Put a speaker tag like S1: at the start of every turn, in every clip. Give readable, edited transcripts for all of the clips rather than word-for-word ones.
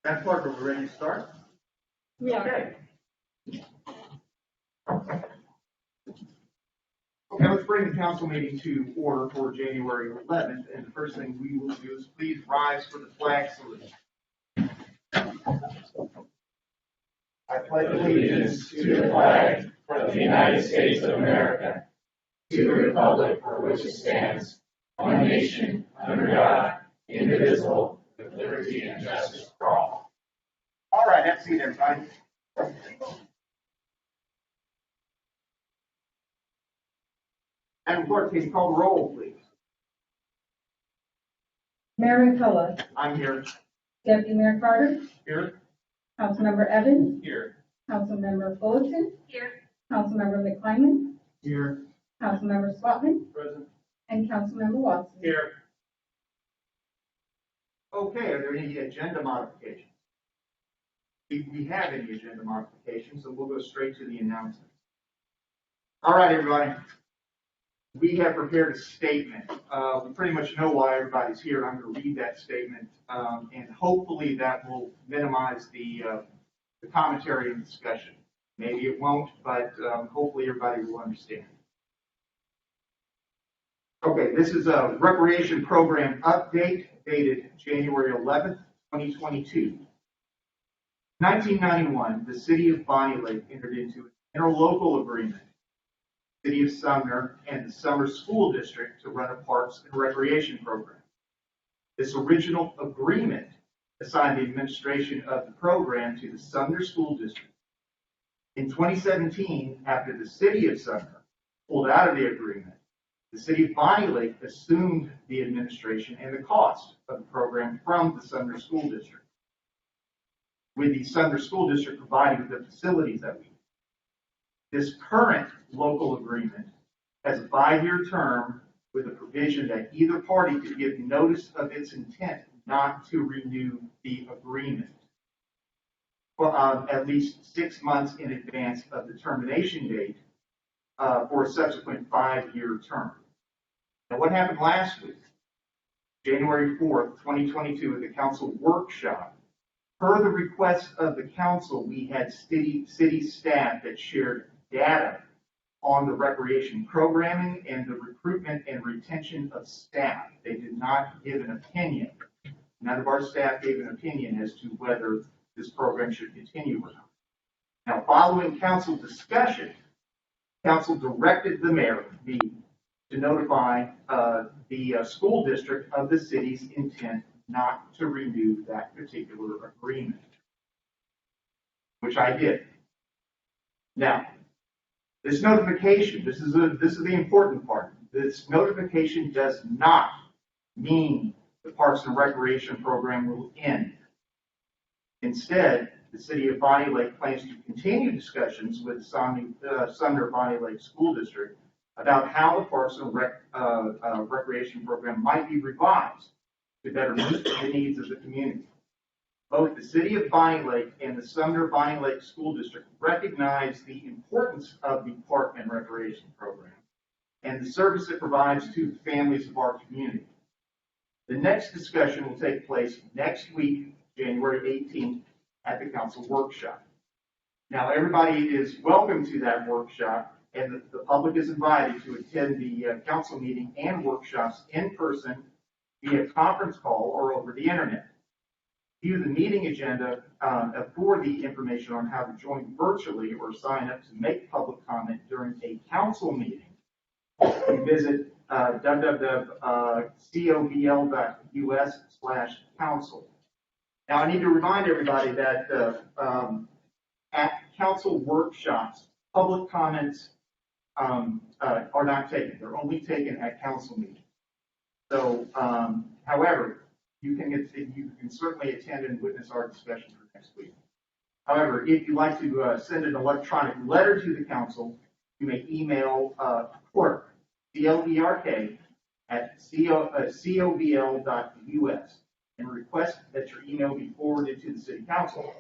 S1: Madam Clerk, are we ready to start?
S2: Yeah.
S1: Okay. Okay, let's bring the council meeting to order for January 11th. And the first thing we will do is please rise for the flag salute. I pledge
S3: Allegiance to the flag of the United States of America, to the republic for which it stands, one nation, under God, indivisible, with liberty and justice for all.
S1: All right, have a seat, everybody. Madam Clerk, can you call the roll, please?
S2: Mayor McCullough,
S1: I'm here.
S2: Deputy Mayor Carter,
S1: Here.
S2: Councilmember Evans,
S1: Here.
S2: Councilmember Fullerton,
S4: Here.
S2: Councilmember McClyman,
S1: Here.
S2: Councilmember Swatman,
S1: Present.
S2: and Councilmember Watson.
S1: Here. Okay, are there any agenda modifications? We have any agenda modifications, so we'll go straight to the announcements. All right, everybody. We have prepared a statement. We pretty much know why everybody's here. I'm going to read that statement, and hopefully that will minimize the commentary and discussion. Maybe it won't, but hopefully everybody will understand. Okay, this is a recreation program update dated January 11th, 2022. 1991, the city of Bonney Lake entered into an interlocal agreement with the city of Sumner and the Sumner School District to run a parks and recreation program. This original agreement assigned the administration of the program to the Sumner School District. In 2017, after the city of Sumner pulled out of the agreement, the city of Bonney Lake assumed the administration and the cost of the program from the Sumner School District, with the Sumner School District providing the facilities that we need. This current local agreement has a 5-year term with a provision that either party could give notice of its intent not to renew the agreement for at least 6 months in advance of the termination date for a subsequent 5-year term. Now, what happened last week, January 4th, 2022, at the council workshop? Per the request of the council, we had city staff that shared data on the recreation programming and the recruitment and retention of staff. They did not give an opinion. None of our staff gave an opinion as to whether this program should continue or not. Now, following council discussion, council directed the mayor, me, to notify the school district of the city's intent not to renew that particular agreement, which I did. Now, this notification, this is the important part. This notification does not mean the Parks and Recreation program will end. Instead, the city of Bonney Lake plans to continue discussions with the Sumner Bonney Lake School District about how the Parks and Recreation program might be revised to better meet the needs of the community. Both the city of Bonney Lake and the Sumner Bonney Lake School District recognize the importance of the Park and Recreation program and the service it provides to the families of our community. The next discussion will take place next week, January 18th, at the council workshop. Now, everybody is welcome to that workshop, and the public is invited to attend the council meeting and workshops in person, via conference call, or over the internet. View the meeting agenda for the information on how to join virtually or sign up to make public comment during a council meeting. Visit www.cobl.us/council. Now, I need to remind everybody that at council workshops, public comments are not taken. They're only taken at council meetings. So, however, you can certainly attend and witness our discussion for next week. However, if you'd like to send an electronic letter to the council, you may email clerk, CLERK, at cobl.us and request that your email be forwarded to the city council.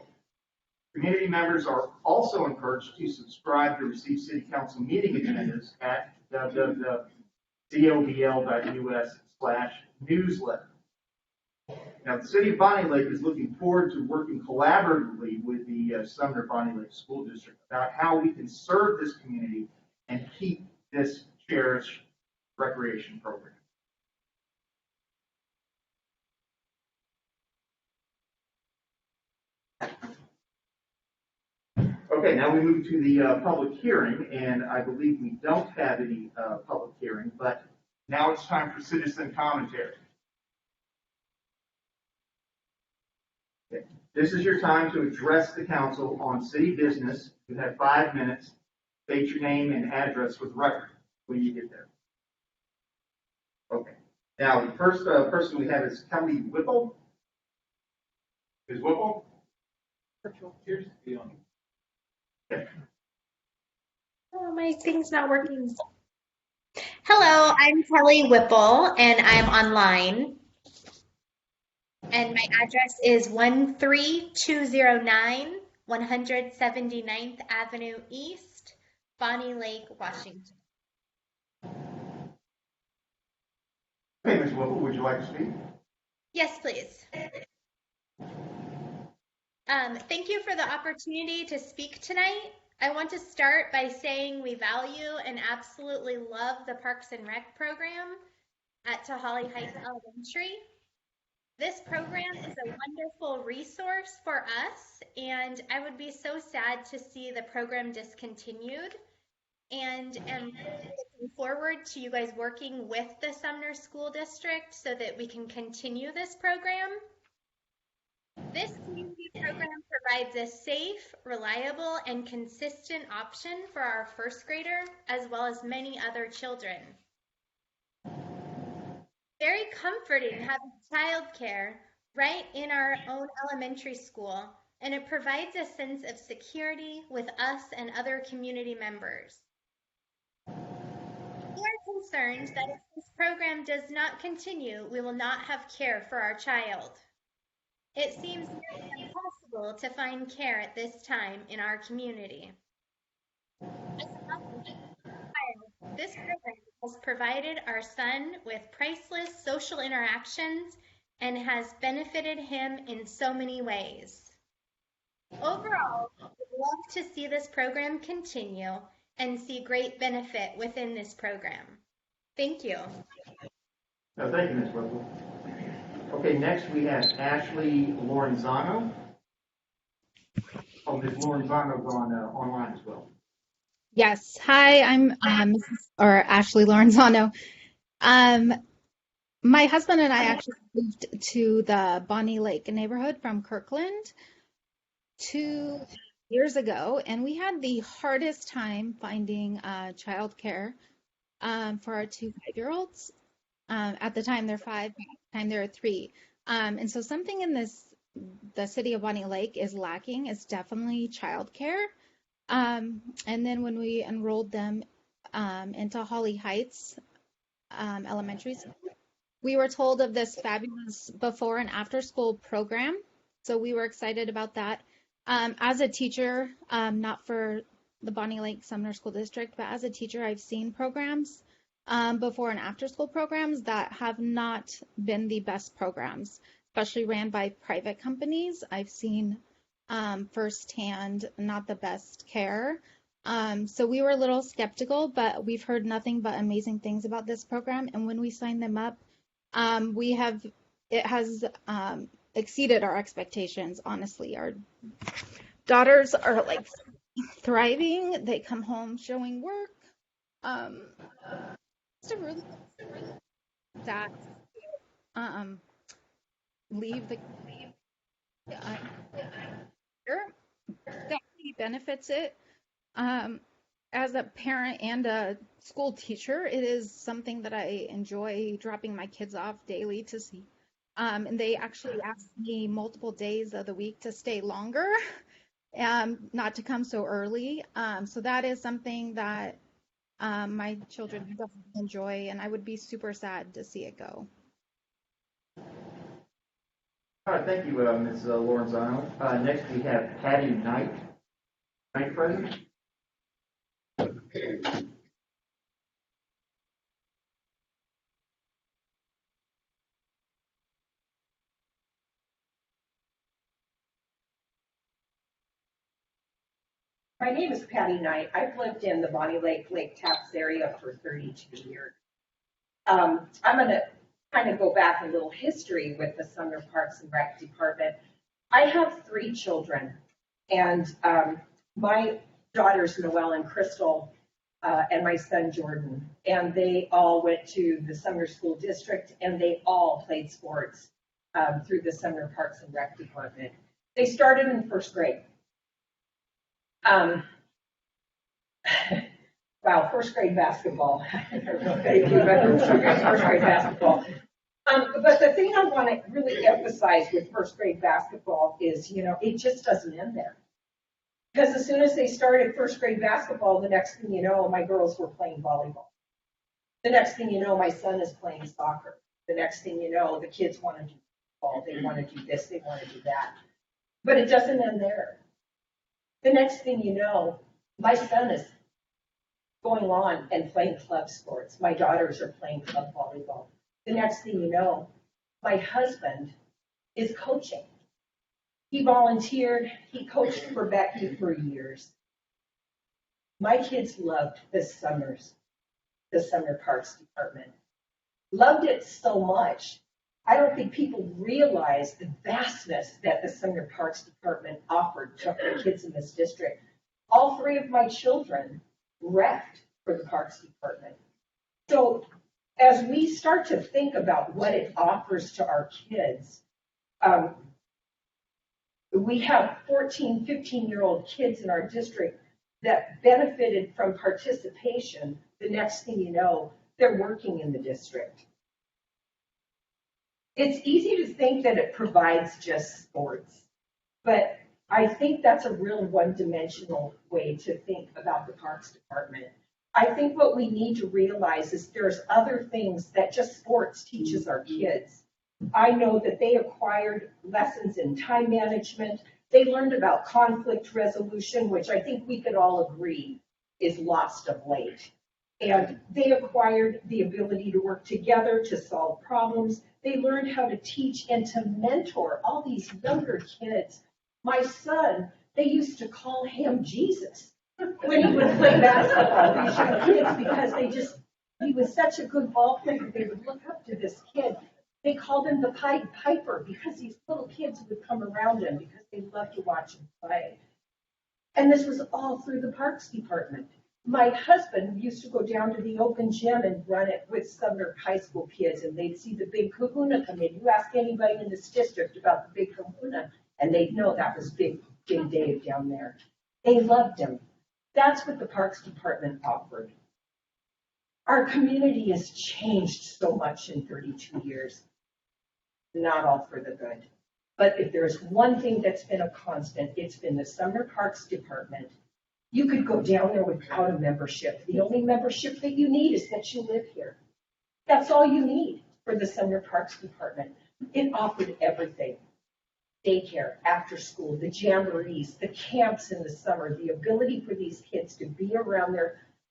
S1: Community members are also encouraged to subscribe to receive city council meeting agendas at www.cobl.us/newsletter. Now, the city of Bonney Lake is looking forward to working collaboratively with the Sumner Bonney Lake School District about how we can serve this community and keep this cherished recreation program. Okay, now we move to the public hearing, and I believe we don't have any public hearing, but now it's time for citizen commentary. Okay. This is your time to address the council on city business. You have 5 minutes. State your name and address for the record when you get there. Okay. Now, the first person we have is Kelly Whipple. Ms. Whipple? Cheers. Okay.
S4: Oh, my thing's not working. Hello, I'm Kelly Whipple, and I'm online. And my address is 13209 179th Avenue East, Bonney Lake, Washington.
S1: Okay, Ms. Whipple, would you like to speak?
S4: Yes, please. Thank you for the opportunity to speak tonight. I want to start by saying we value and absolutely love the Parks and Rec program at Holly Heights Elementary. This program is a wonderful resource for us, and I would be so sad to see the program discontinued. And am looking forward to you guys working with the Sumner School District so that we can continue this program. This community program provides a safe, reliable, and consistent option for our first grader, as well as many other children. Very comforting having childcare right in our own elementary school, and it provides a sense of security with us and other community members. We are concerned that if this program does not continue, we will not have care for our child. It seems nearly impossible to find care at this time in our community. This program has provided our son with priceless social interactions and has benefited him in so many ways. Overall, we'd love to see this program continue and see great benefit within this program. Thank you.
S1: No, thank you, Ms. Whipple. Okay, next we have Ashley Lorenzano. Oh, Ms. Lorenzano's online as well.
S5: Yes. Hi, I'm Ashley Lorenzano. My husband and I actually moved to the Bonney Lake neighborhood from Kirkland 2 years ago, and we had the hardest time finding childcare for our 2 5-year-olds. At the time they're 5, at the time they're 3. And so something in the city of Bonney Lake is lacking is definitely childcare. And then when we enrolled them into Holly Heights Elementary School, we were told of this fabulous before and after school program. So we were excited about that. As a teacher, not for the Bonney Lake Sumner School District, but as a teacher, I've seen programs before and after school programs that have not been the best programs, especially ran by private companies. I've seen firsthand not the best care. So we were a little skeptical, but we've heard nothing but amazing things about this program. And when we signed them up, it has exceeded our expectations, honestly. Our daughters are like thriving. They come home showing work. It's a really sad leave the definitely benefits it. As a parent and a school teacher, it is something that I enjoy dropping my kids off daily to see. And they actually ask me multiple days of the week to stay longer, not to come so early. So that is something that my children definitely enjoy, and I would be super sad to see it go.
S1: All right, thank you, Ms. Lorenzano. Next we have Patty Knight. Knight present.
S6: My name is Patty Knight. I've lived in the Bonney Lake Taps area for 32 years. I'm going to kind of go back a little history with the Sumner Parks and Rec Department. I have 3 children, and my daughters, Noelle and Crystal, and my son, Jordan, and they all went to the Sumner School District, and they all played sports through the Sumner Parks and Rec Department. They started in 1st grade. Wow, 1st grade basketball. Thank you, but 1st grade basketball. But the thing I want to really emphasize with 1st grade basketball is, it just doesn't end there. Because as soon as they started 1st grade basketball, the next thing you know, my girls were playing volleyball. The next thing you know, my son is playing soccer. The next thing you know, the kids want to do football. They want to do this, they want to do that. But it doesn't end there. The next thing you know, my son is going on and playing club sports. My daughters are playing club volleyball. The next thing you know, my husband is coaching. He volunteered, he coached for Becky for years. My kids loved the Sumner Parks Department. Loved it so much, I don't think people realize the vastness that the Sumner Parks Department offered to the kids in this district. All 3 of my children reffed for the Parks Department. So as we start to think about what it offers to our kids, we have 14, 15-year-old kids in our district that benefited from participation. The next thing you know, they're working in the district. It's easy to think that it provides just sports, but I think that's a real one-dimensional way to think about the Parks Department. I think what we need to realize is there's other things that just sports teaches our kids. I know that they acquired lessons in time management. They learned about conflict resolution, which I think we could all agree is lost of late. And they acquired the ability to work together to solve problems. They learned how to teach and to mentor all these younger kids. My son, they used to call him Jesus when he would play basketball, these young kids, because he was such a good ball player. They would look up to this kid. They called him the Pied Piper because these little kids would come around him because they loved to watch him play. And this was all through the Parks Department. My husband used to go down to the open gym and run it with Sumner High School kids, and they'd see the big kahuna come in. You ask anybody in this district about the big kahuna, and they'd know that was Big Dave down there. They loved him. That's what the Parks Department offered. Our community has changed so much in 32 years. Not all for the good. But if there's one thing that's been a constant, it's been the Sumner Parks Department. You could go down there without a membership. The only membership that you need is that you live here. That's all you need for the Sumner Parks Department. It offered everything. Daycare, after school, the jamborees, the camps in the summer, the ability for these kids to be around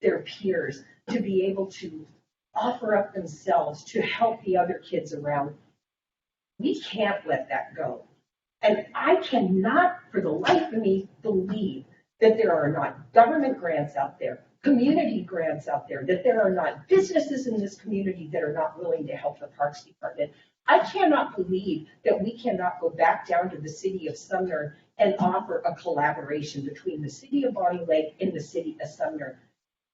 S6: their peers, to be able to offer up themselves, to help the other kids around. We can't let that go. And I cannot, for the life of me, believe that there are not government grants out there, community grants out there, that there are not businesses in this community that are not willing to help the Parks Department. I cannot believe that we cannot go back down to the city of Sumner and offer a collaboration between the city of Bonney Lake and the city of Sumner.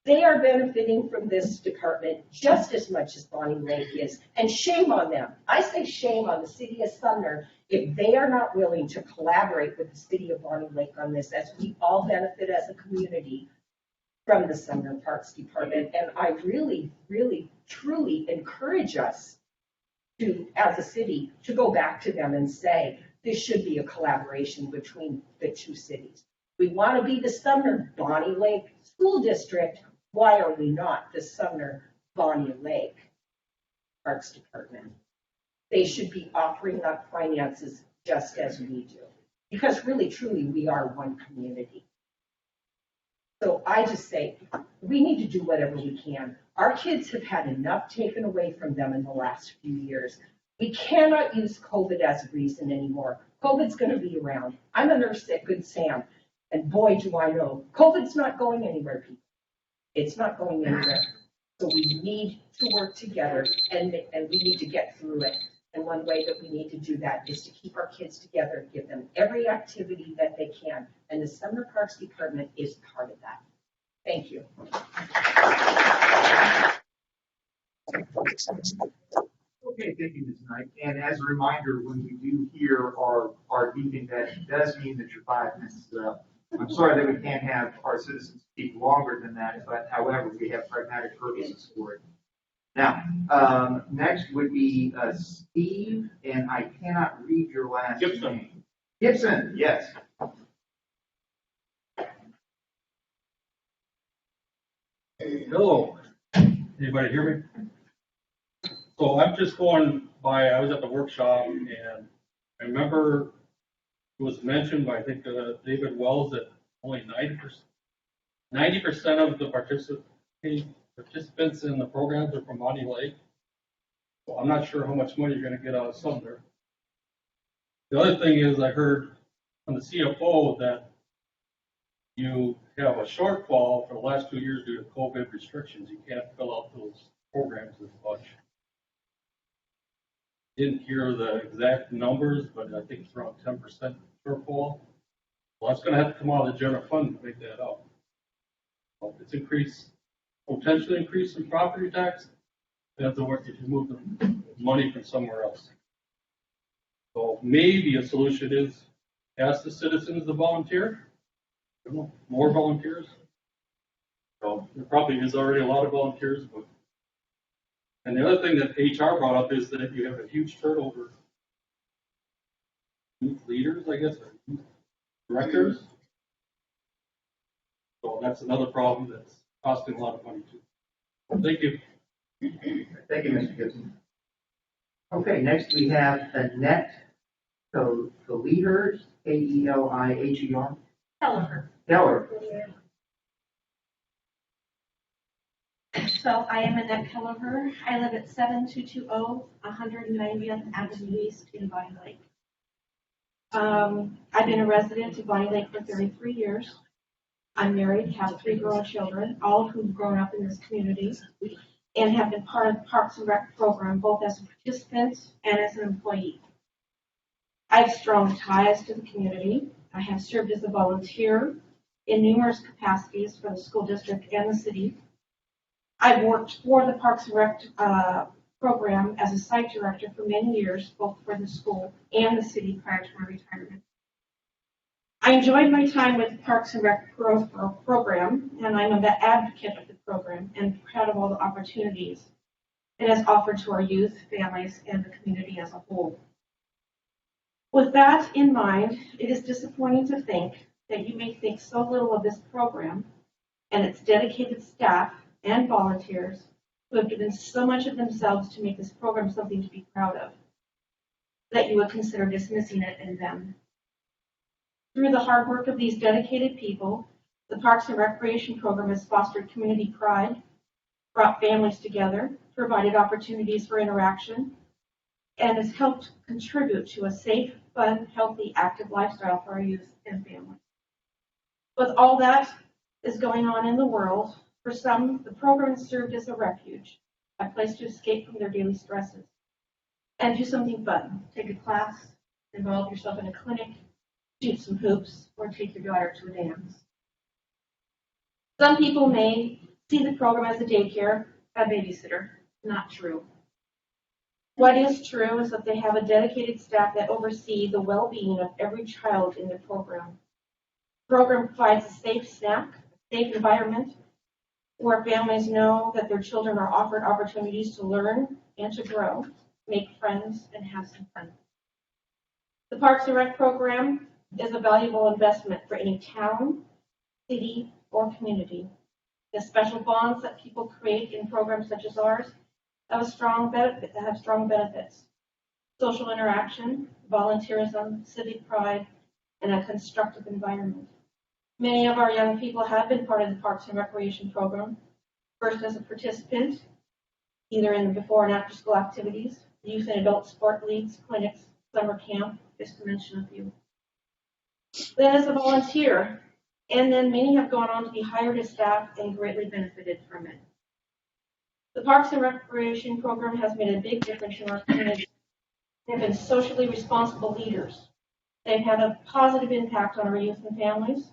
S6: They are benefiting from this department just as much as Bonney Lake is, and shame on them. I say shame on the city of Sumner if they are not willing to collaborate with the city of Bonney Lake on this, as we all benefit as a community from the Sumner Parks Department. And I really, really, truly encourage us to, as a city, to go back to them and say, this should be a collaboration between the two cities. We want to be the Sumner Bonney Lake School District. Why are we not the Sumner Bonney Lake Parks Department? They should be offering up finances just as we do, because really, truly, we are one community. So I just say, we need to do whatever we can. Our kids have had enough taken away from them in the last few years. We cannot use COVID as a reason anymore. COVID's going to be around. I'm a nurse at Good Sam. And boy, do I know, COVID's not going anywhere, people. It's not going anywhere. So we need to work together and we need to get through it. And one way that we need to do that is to keep our kids together, give them every activity that they can. And the Summer Parks Department is part of that. Thank you.
S1: Okay, thank you, Ms. Knight. And as a reminder, when we do hear our beeping, that does mean that your 5 minutes is up. I'm sorry that we can't have our citizens speak longer than that, but however, we have pragmatic purposes for it. Now, next would be Steve, and I cannot read your last name. Gibson, yes.
S7: Hello, anybody hear me? So I'm just going by, I was at the workshop and I remember it was mentioned by, I think, David Wells that only 90% of the participants in the programs are from Bonney Lake. So I'm not sure how much money you're gonna get out of Sumner. The other thing is I heard from the CFO that you have a shortfall for the last 2 years due to COVID restrictions. You can't fill out those programs as much. Didn't hear the exact numbers, but I think it's around 10% shortfall. Well, that's gonna have to come out of the general fund to make that up. Well, it's potentially increase in property tax. That's the work if you move the money from somewhere else. So maybe a solution is ask the citizens to volunteer. More volunteers. So there probably is already a lot of volunteers, but and the other thing that HR brought up is that you have a huge turnover. Youth leaders, I guess, or youth directors. So that's another problem that's costing a lot of money too. Thank you.
S1: Thank you, Mr. Gibson. Okay, next we have Annette Keliher, Keliher. Keller.
S8: So I am Annette Kelleher. I live at 7220 190th Avenue East in Bonney Lake. I've been a resident of Bonney Lake for 33 years. I'm married, have 3 grown children, all of whom have grown up in this community, and have been part of the Parks and Rec program, both as a participant and as an employee. I have strong ties to the community. I have served as a volunteer in numerous capacities for the school district and the city. I've worked for the Parks and Rec program as a site director for many years, both for the school and the city prior to my retirement. I enjoyed my time with the Parks and Rec program, and I'm an advocate of the program and proud of all the opportunities it has offered to our youth, families, and the community as a whole. With that in mind, it is disappointing to think that you may think so little of this program and its dedicated staff and volunteers who have given so much of themselves to make this program something to be proud of, that you would consider dismissing it and them. Through the hard work of these dedicated people, the Parks and Recreation program has fostered community pride, brought families together, provided opportunities for interaction, and has helped contribute to a safe, fun, healthy, active lifestyle for our youth and families. With all that is going on in the world, for some, the program has served as a refuge, a place to escape from their daily stresses, and do something fun. Take a class, involve yourself in a clinic, shoot some hoops, or take your daughter to a dance. Some people may see the program as a daycare, a babysitter. Not true. What is true is that they have a dedicated staff that oversee the well-being of every child in their program. The program provides a safe snack, a safe environment, where families know that their children are offered opportunities to learn and to grow, make friends, and have some fun. The Parks and Rec program is a valuable investment for any town, city, or community. The special bonds that people create in programs such as ours have strong benefits. Social interaction, volunteerism, civic pride, and a constructive environment. Many of our young people have been part of the Parks and Recreation program, first as a participant, either in the before and after school activities, youth and adult sport leagues, clinics, summer camp, just to mention a few. Then as a volunteer, and then many have gone on to be hired as staff and greatly benefited from it. The Parks and Recreation program has made a big difference in our community. They've been socially responsible leaders. They've had a positive impact on our youth and families.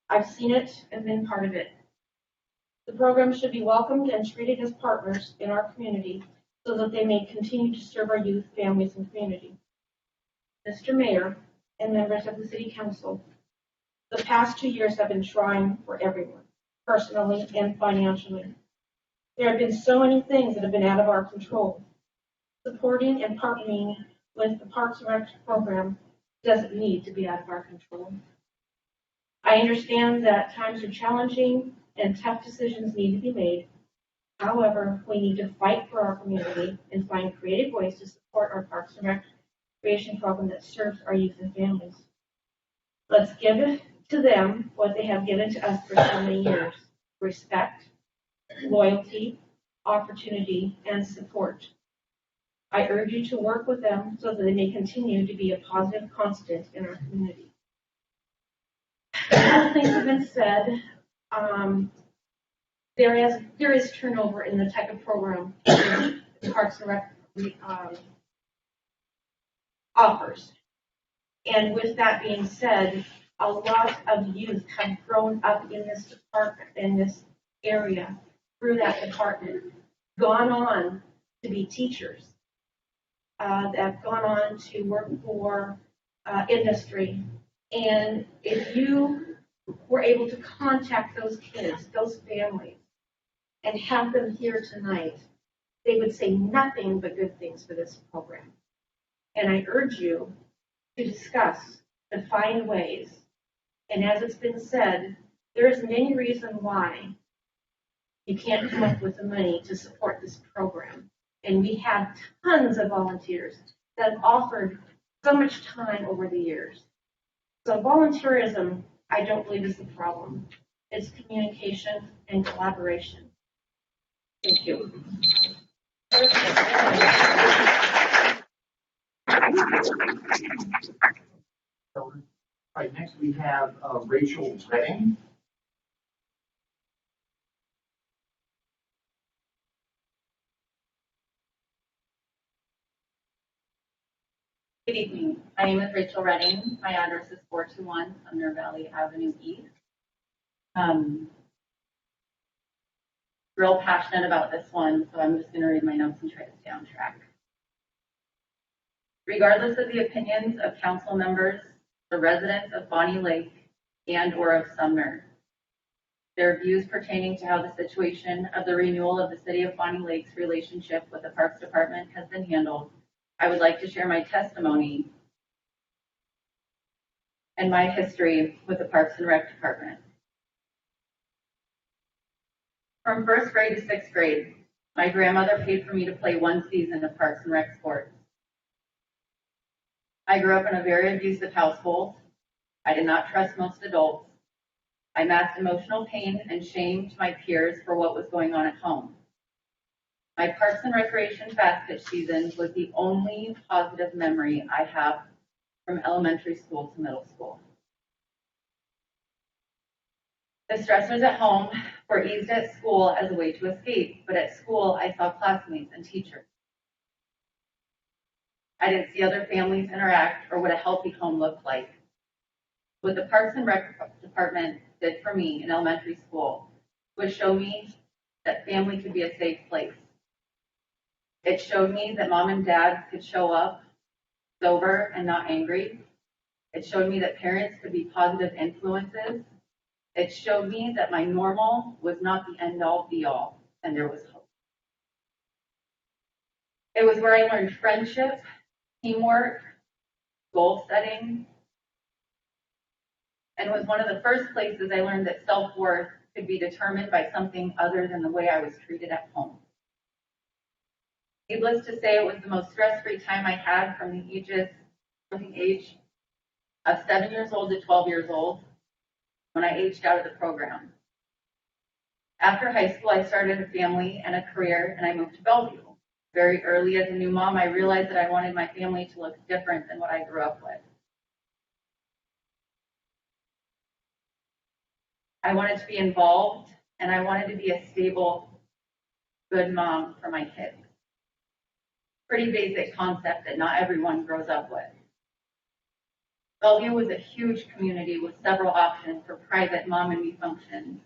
S8: I've seen it and been part of it. The program should be welcomed and treated as partners in our community so that they may continue to serve our youth, families, and community. Mr. Mayor and members of the City Council, the past 2 years have been trying for everyone, personally and financially. There have been so many things that have been out of our control. Supporting and partnering with the Parks and Rec program doesn't need to be out of our control. I understand that times are challenging and tough decisions need to be made. However, we need to fight for our community and find creative ways to support our Parks and Recreation program that serves our youth and families. Let's give it to them what they have given to us for so many years: respect, loyalty, opportunity, and support. I urge you to work with them so that they may continue to be a positive constant in our community. As things have been said, there is turnover in the type of program that Parks and Rec offers. And with that being said, a lot of youth have grown up in this department, in this area, through that department, gone on to be teachers, that have gone on to work for industry. And if you were able to contact those kids, those families, and have them here tonight, they would say nothing but good things for this program. And I urge you to discuss, to find ways. And as it's been said, there is many reasons why you can't come up with the money to support this program. And we have tons of volunteers that have offered so much time over the years. So volunteerism, I don't believe is the problem. It's communication and collaboration. Thank you.
S1: All right, next we have Rachel Redding.
S9: Good evening. My name is Rachel Redding. My address is 421 Sumner Valley Avenue East. Real passionate about this one, so I'm just going to read my notes and try to stay on track. Regardless of the opinions of council members, the residents of Bonney Lake, and or of Sumner, their views pertaining to how the situation of the renewal of the City of Bonney Lake's relationship with the Parks Department has been handled, I would like to share my testimony and my history with the Parks and Rec Department. From first grade to sixth grade, my grandmother paid for me to play one season of Parks and Rec sports. I grew up in a very abusive household. I did not trust most adults. I masked emotional pain and shame to my peers for what was going on at home. My Parks and Recreation fast pitch season was the only positive memory I have from elementary school to middle school. The stressors at home were eased at school as a way to escape, but at school I saw classmates and teachers. I didn't see other families interact or what a healthy home looked like. What the Parks and Rec Department did for me in elementary school was show me that family could be a safe place. It showed me that mom and dad could show up sober and not angry. It showed me that parents could be positive influences. It showed me that my normal was not the end-all be-all, and there was hope. It was where I learned friendship, teamwork, goal setting, and was one of the first places I learned that self-worth could be determined by something other than the way I was treated at home. Needless to say, it was the most stress-free time I had from the age of 7 years old to 12 years old when I aged out of the program. After high school, I started a family and a career, and I moved to Bellevue. Very early as a new mom, I realized that I wanted my family to look different than what I grew up with. I wanted to be involved, and I wanted to be a stable, good mom for my kids. Pretty basic concept that not everyone grows up with. Bellevue was a huge community with several options for private mom and me functions.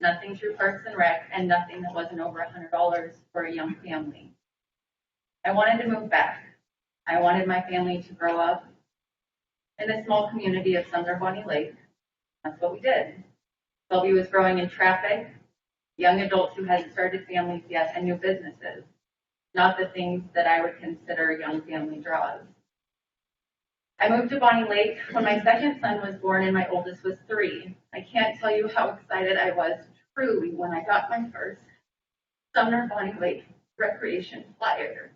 S9: Nothing through Parks and Rec, and nothing that wasn't over $100 for a young family. I wanted to move back. I wanted my family to grow up in the small community of Sumner Bonney Lake. That's what we did. Bellevue was growing in traffic, young adults who hadn't started families yet, and new businesses. Not the things that I would consider young family draws. I moved to Bonney Lake when my second son was born and my oldest was 3. I can't tell you how excited I was truly when I got my first Sumner Bonney Lake recreation flyer.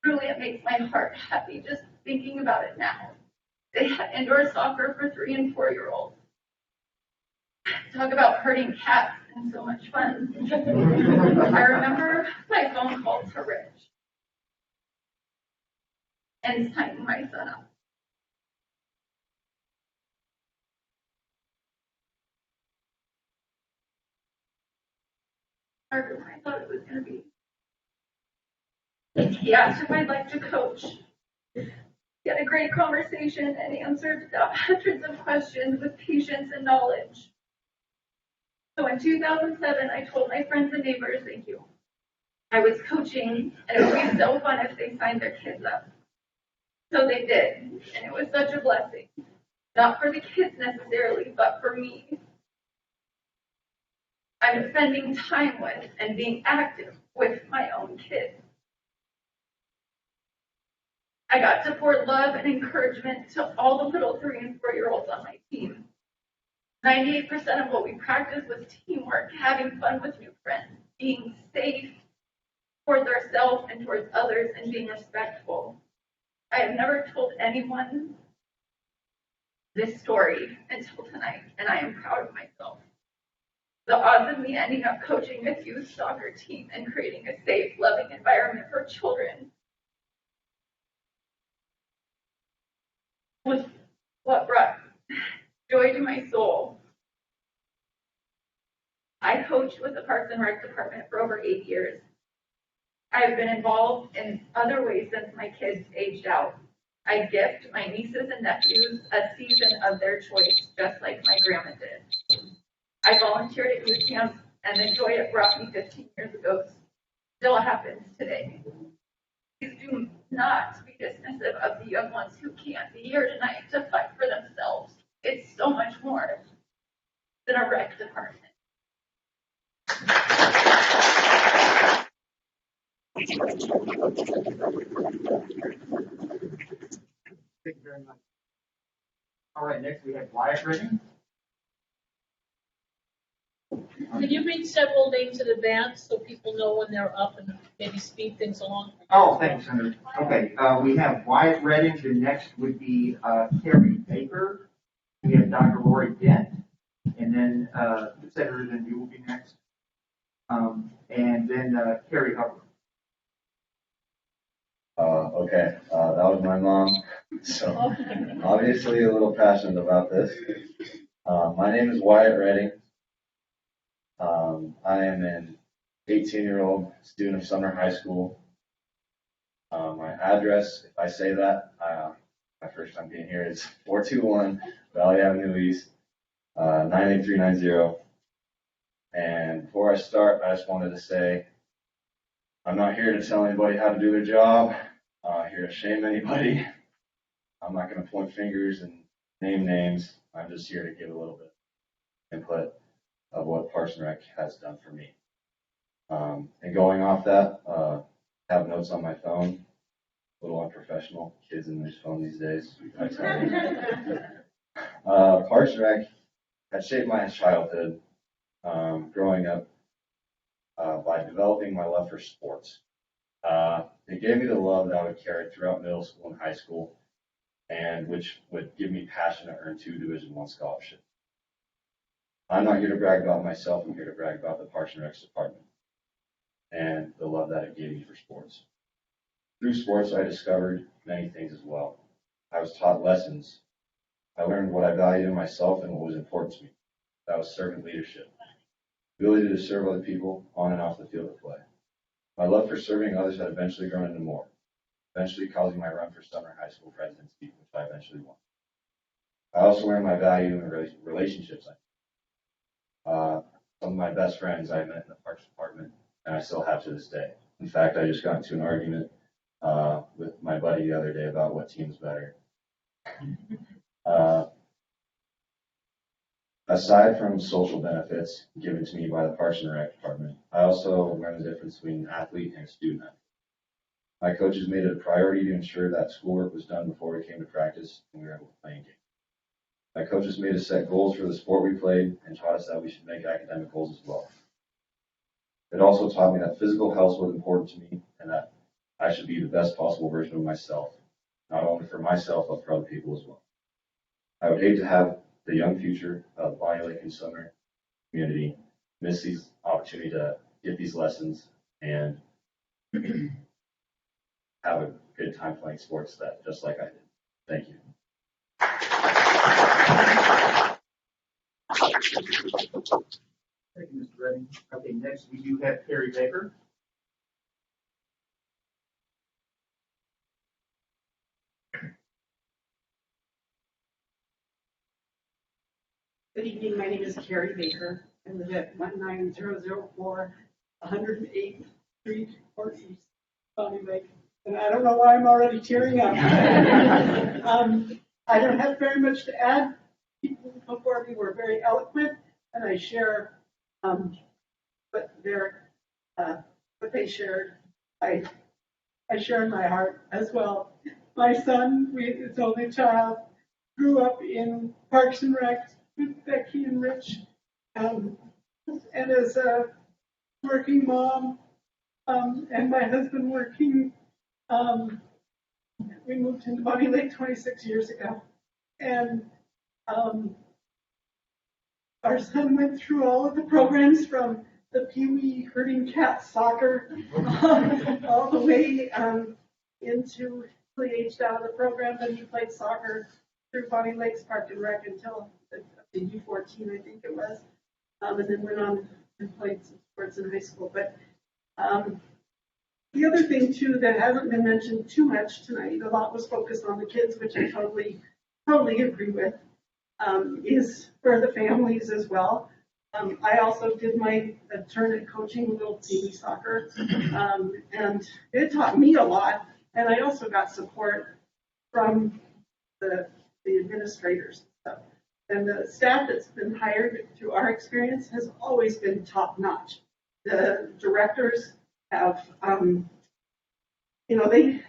S9: Truly, it makes my heart happy just thinking about it now. They had indoor soccer for 3 and 4-year-olds. Talk about herding cats and so much fun. I remember my phone call to Rich and signing my son up. Harder than I thought it was going to be. He asked if I'd like to coach. We had a great conversation and answered hundreds of questions with patience and knowledge. So in 2007, I told my friends and neighbors, thank you, I was coaching, and it would be so fun if they signed their kids up. So they did, and it was such a blessing. Not for the kids necessarily, but for me. I'm spending time with and being active with my own kids. I got to pour love and encouragement to all the little 3 and 4-year-olds on my team. 98% of what we practiced was teamwork, having fun with new friends, being safe towards ourselves and towards others, and being respectful. I have never told anyone this story until tonight, and I am proud of myself. The odds of me ending up coaching a youth soccer team and creating a safe, loving environment for children was what brought joy to my soul. I coached with the Parks and Rec department for over 8 years. I have been involved in other ways since my kids aged out. I gift my nieces and nephews a season of their choice, just like my grandma did. I volunteered at youth camp, and the joy it brought me 15 years ago still happens today. Please do not be dismissive of the young ones who can't be here tonight to fight for themselves. It's so much more than a rec department.
S1: Thank you very much. All right, next we have Wyatt Redding.
S10: Can you read several names in advance so people know when they're up and maybe speed things along?
S1: Oh, thanks, Senator. Okay, we have Wyatt Redding. The next would be Carrie Baker. We have Dr. Lori Dent, and then Senator then you will be next, and then Carrie Hubbard.
S11: Okay, that was my mom, so obviously a little passionate about this. My name is Wyatt Redding. I am an 18-year-old student of Sumner High School. My address, if I say that, my first time being here is 421 Valley Avenue East, 98390. And before I start, I just wanted to say, I'm not here to tell anybody how to do their job. I'm not here to shame anybody. I'm not going to point fingers and name names. I'm just here to give a little bit of input of what Parks and Rec has done for me. And going off that, I have notes on my phone. A little unprofessional. Kids in their phone these days, I tell you. Parks and Rec has shaped my childhood growing up by developing my love for sports. It gave me the love that I would carry throughout middle school and high school, and which would give me passion to earn 2 Division I scholarships. I'm not here to brag about myself. I'm here to brag about the Parks and Rec department and the love that it gave me for sports. Through sports, I discovered many things as well. I was taught lessons. I learned what I valued in myself and what was important to me. That was servant leadership. Ability to serve other people on and off the field of play. My love for serving others had eventually grown into more, eventually causing my run for summer high school presidency, which I eventually won. I also learned my value in relationships. Some of my best friends I met in the Parks Department, and I still have to this day. In fact, I just got into an argument with my buddy the other day about what team's better. Aside from social benefits given to me by the Parks and Rec Department, I also learned the difference between an athlete and a student athlete. My coaches made it a priority to ensure that schoolwork was done before we came to practice and we were able to play in games. My coaches made us set goals for the sport we played and taught us that we should make academic goals as well. It also taught me that physical health was important to me and that I should be the best possible version of myself, not only for myself, but for other people as well. I would hate to have the young future of Bonney Lake and Sumner community miss these opportunity to get these lessons and have a good time playing sports that just like I did. Thank you.
S1: Thank you, Mr. Redding. Okay, next we do have Carrie Baker.
S12: Good evening, my name is Carrie Baker. I live at 19004 108th Street, Port East, Bonney Lake. And I don't know why I'm already tearing up. I don't have very much to add. People before me were very eloquent, and I share what they shared. I share in my heart as well. My son, his only child, grew up in Parks and Rec with Becky and Rich, and as a working mom, and my husband working, we moved into Bonney Lake 26 years ago, and our son went through all of the programs from the Pee Wee Herding Cat soccer all the way into he aged out of the program, but he played soccer through Bonney Lakes Park and Rec until the U14, I think it was, and then went on and played some sports in high school. But the other thing too that hasn't been mentioned too much tonight, a lot was focused on the kids, which I totally agree with, is for the families as well. I also did my turn at coaching little team soccer, and it taught me a lot. And I also got support from the administrators and stuff. And the staff that's been hired through our experience has always been top notch. The directors have, they're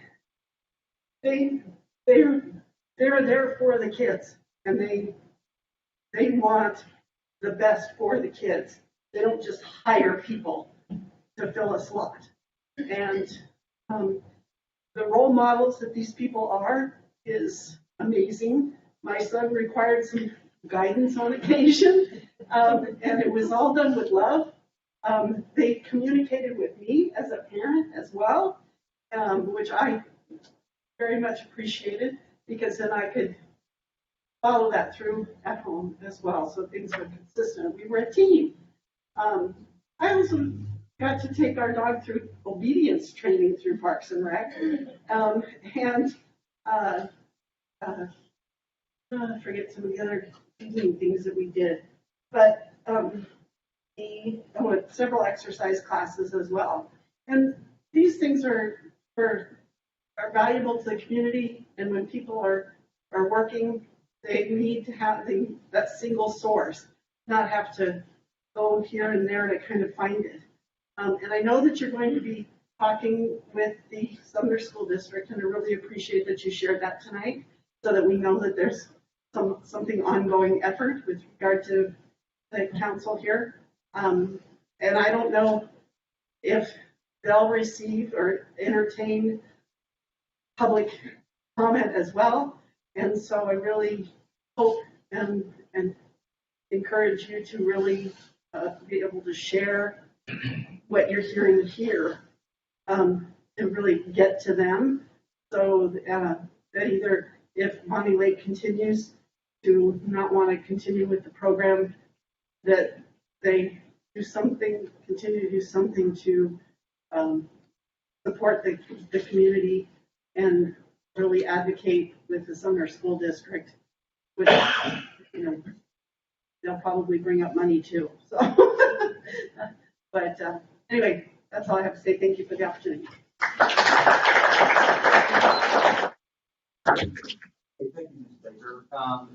S12: there for the kids, and they want the best for the kids. They don't just hire people to fill a slot. And the role models that these people are is amazing. My son required some guidance on occasion, and it was all done with love. They communicated with me as a parent as well, which I very much appreciated, because then I could follow that through at home as well, so things were consistent. We were a team. I also got to take our dog through obedience training through Parks and Rec, and I forget some of the other things that we did, but we went several exercise classes as well. And these things are valuable to the community, and when people are working, they need to have that single source, not have to go here and there to kind of find it. And I know that you're going to be talking with the Sumner School District, and I really appreciate that you shared that tonight, so that we know that there's something ongoing effort with regard to the council here. And I don't know if they'll receive or entertain public comment as well. And so I really hope and encourage you to really be able to share what you're hearing here, and really get to them, so that either if Bonney Lake continues to not want to continue with the program that they do something, continue to do something to support the community and really advocate with the Sumner School District, which, you know, they'll probably bring up money too. So, but anyway, that's all I have to say. Thank you for the opportunity.
S1: Okay, thank you, Ms. Baker.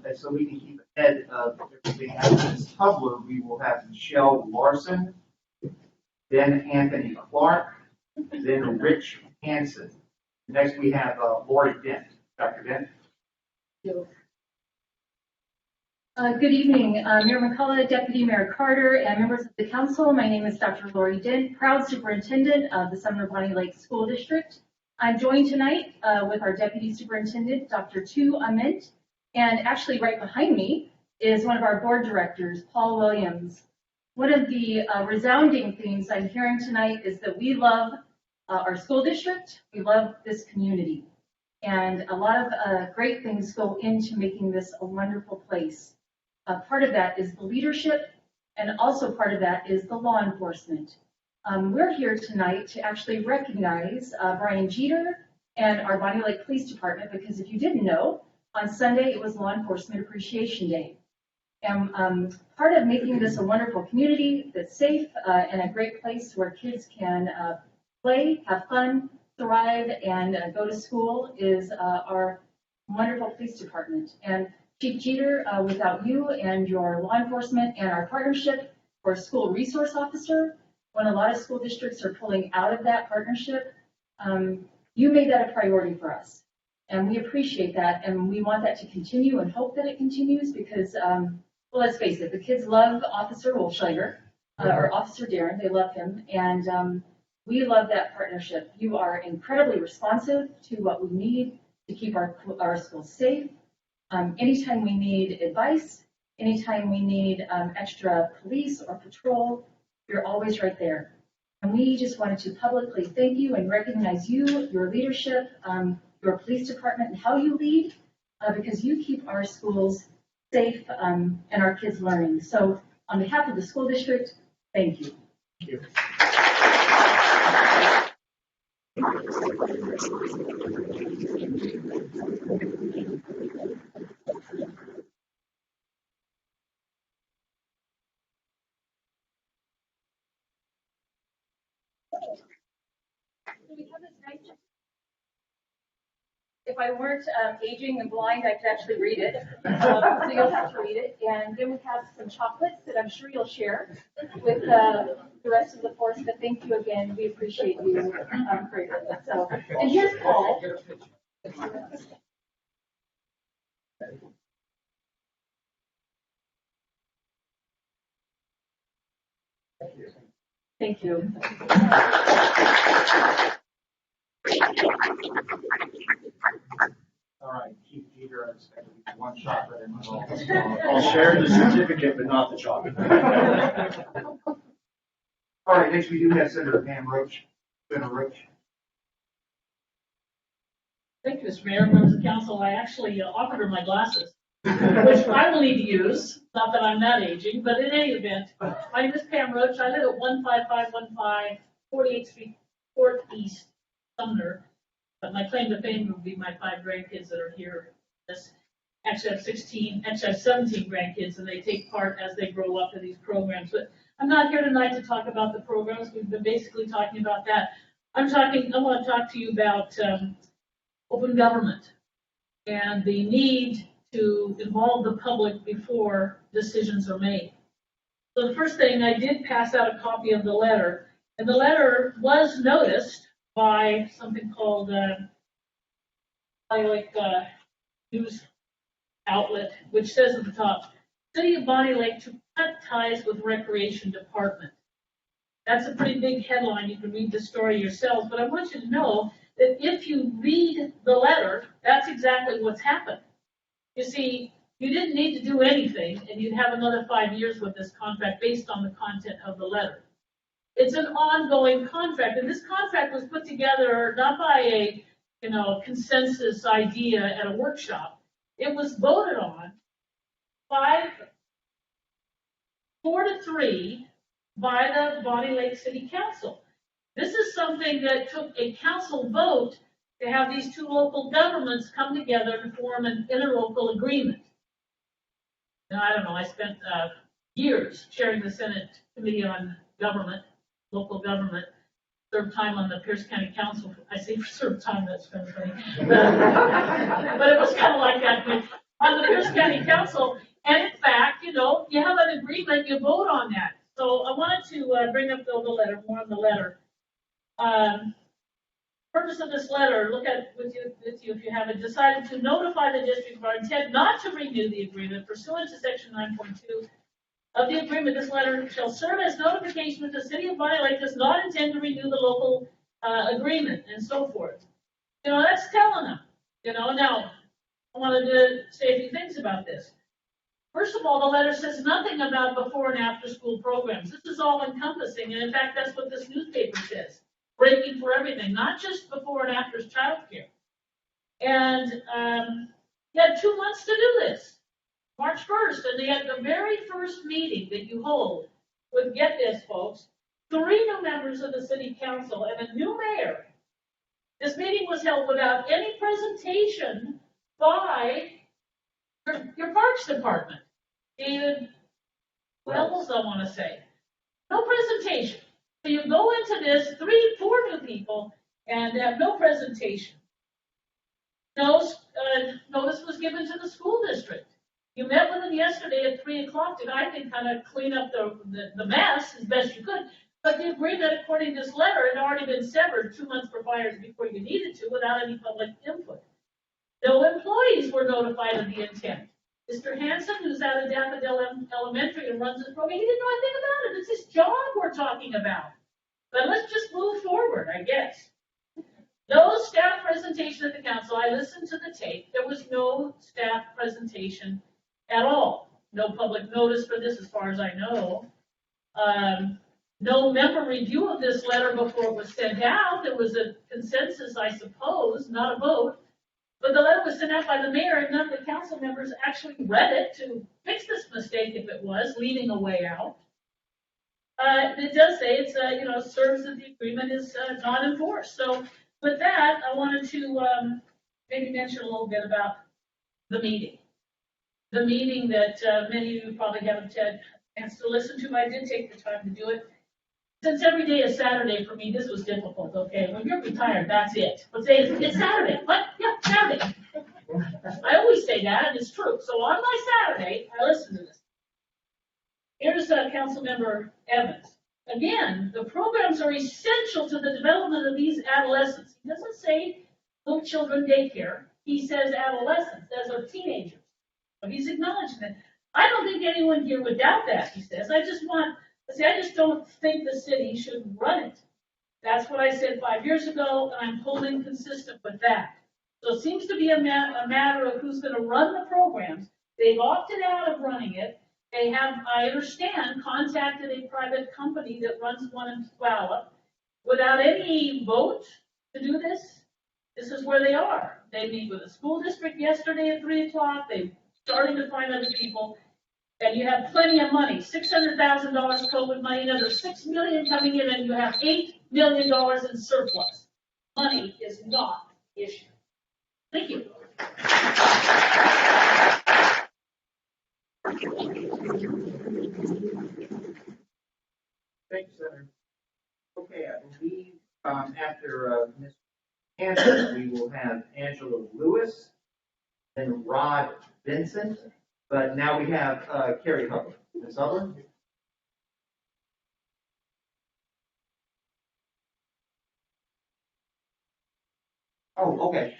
S1: And so we can keep ahead of everything after Ms. Tubler, we will have Michelle Larson, then Anthony Clark, then Rich Hansen. Next, we have Lori Dent. Dr. Dent.
S13: Good evening, Mayor McCullough, Deputy Mayor Carter, and members of the council. My name is Dr. Lori Dent, proud superintendent of the Sumner Bonney Lake School District. I'm joined tonight with our Deputy Superintendent, Dr. Tu Ament, and actually right behind me is one of our board directors, Paul Williams. One of the resounding themes I'm hearing tonight is that we love our school district, we love this community, and a lot of great things go into making this a wonderful place. Part of that is the leadership, and also part of that is the law enforcement. We're here tonight to actually recognize Brian Jeter and our Bonney Lake Police Department, because if you didn't know, on Sunday it was Law Enforcement Appreciation Day. And part of making this a wonderful community that's safe and a great place where kids can play, have fun, thrive, and go to school is our wonderful police department. And Chief Jeter, without you and your law enforcement and our partnership for school resource officer, when a lot of school districts are pulling out of that partnership, you made that a priority for us. And we appreciate that, and we want that to continue and hope that it continues because, well, let's face it, the kids love Officer Wolfschlager, or Officer Darren, they love him, and we love that partnership. You are incredibly responsive to what we need to keep our schools safe. Anytime we need advice, anytime we need extra police or patrol, you're always right there. And we just wanted to publicly thank you and recognize you, your leadership, your police department, and how you lead, because you keep our schools safe and our kids learning. So on behalf of the school district, thank you.
S1: Thank you.
S13: If I weren't aging and blind, I could actually read it. So you'll have to read it. And then we have some chocolates that I'm sure you'll share with the rest of the force. But thank you again. We appreciate you greatly. So, and here's Paul. Thank you.
S1: All right, Chief Jeter, I expect one chocolate and
S3: I'll share the certificate, but not the chocolate.
S1: All right, next we do have Senator Pam Roach. Senator Roach.
S10: Thank you, Mr. Mayor, members of council. I actually offered her my glasses, which I will need to use. Not that I'm that aging, but in any event, my name is Pam Roach. I live at 15515 48th Street, 4th East, Sumner. But my claim to fame would be my 5 grandkids that are here. Actually, I have 17 grandkids, and they take part as they grow up in these programs. But I'm not here tonight to talk about the programs. We've been basically talking about that. I want to talk to you about open government and the need to involve the public before decisions are made. So the first thing, I did pass out a copy of the letter, and the letter was noticed by something called news outlet, which says at the top, City of Bonney Lake to cut ties with Recreation Department. That's a pretty big headline. You can read the story yourselves, but I want you to know that if you read the letter, that's exactly what's happened. You see, you didn't need to do anything, and you'd have another 5 years with this contract based on the content of the letter. It's an ongoing contract, and this contract was put together not by a consensus idea at a workshop. It was voted on 5 4-3 by the Bonney Lake City Council. This is something that took a council vote to have these two local governments come together and form an interlocal agreement. Now, I don't know, I spent years chairing the Senate Committee on Government, local government, served time on the Pierce County Council. I say for served time, that's kind of funny. But it was kind of like that on the Pierce County Council. And in fact, you have an agreement, you vote on that. So I wanted to bring up the letter, more on the letter. Purpose of this letter, look at it with you if you have it, decided to notify the district of our intent not to renew the agreement pursuant to section 9.2 of the agreement. This letter shall serve as notification that the city of Bonney Lake does not intend to renew the local agreement and so forth. That's telling them. Now I wanted to say a few things about this. First of all, the letter says nothing about before and after school programs. This is all encompassing, and in fact, that's what this newspaper says. Breaking for everything, not just before and after childcare. And you had 2 months to do this, March 1st, and they had the very first meeting that you hold with, get this, folks, 3 new members of the city council and a new mayor. This meeting was held without any presentation by your parks department. David Wells, I want to say. No presentation. So you go into this, 4 new people, and have no presentation. No notice was given to the school district. You met with them yesterday at 3 o'clock to, I think, kind of clean up the mess as best you could. But the agreement, according to this letter, had already been severed 2 months before you needed to, without any public input. No employees were notified of the intent. Mr. Hanson, who's out of Daffodil Elementary and runs this program, he didn't know anything about it. It's his job we're talking about. But let's just move forward, I guess. No staff presentation at the council. I listened to the tape. There was no staff presentation at all. No public notice for this, as far as I know. No member review of this letter before it was sent out. There was a consensus, I suppose, not a vote. But the letter was sent out by the mayor, and none of the council members actually read it to fix this mistake if it was, leaving a way out. It does say it's, serves that the agreement is not enforced. So with that, I wanted to maybe mention a little bit about the meeting. The meeting that many of you probably haven't had a chance to listen to. I did take the time to do it. Since every day is Saturday for me, this was difficult, okay? When you're retired, that's it. But say, it's Saturday. What? Yeah, Saturday. I always say that, and it's true. So on my Saturday, I listened to this. Here's Councilmember Evans. Again, the programs are essential to the development of these adolescents. He doesn't say little children daycare. He says adolescents, as are teenagers. So he's acknowledging that. I don't think anyone here would doubt that, he says. I just don't think the city should run it. That's what I said 5 years ago, and I'm holding consistent with that. So it seems to be a matter of who's going to run the programs. They've opted out of running it. They have, I understand, contacted a private company that runs one in Tualatin without any vote to do this. This is where they are. They meet with the school district yesterday at 3 o'clock. They're starting to find other people. And you have plenty of money, $600,000 COVID money, another $6 million coming in, and you have $8 million in surplus. Money is not the issue. Thank you.
S1: Thanks, Senator. Okay, I believe after Ms. Hanson, we will have Angela Lewis, then Rod Vincent, but now we have Carrie Hubbard. Ms. Hubbard? Oh, okay.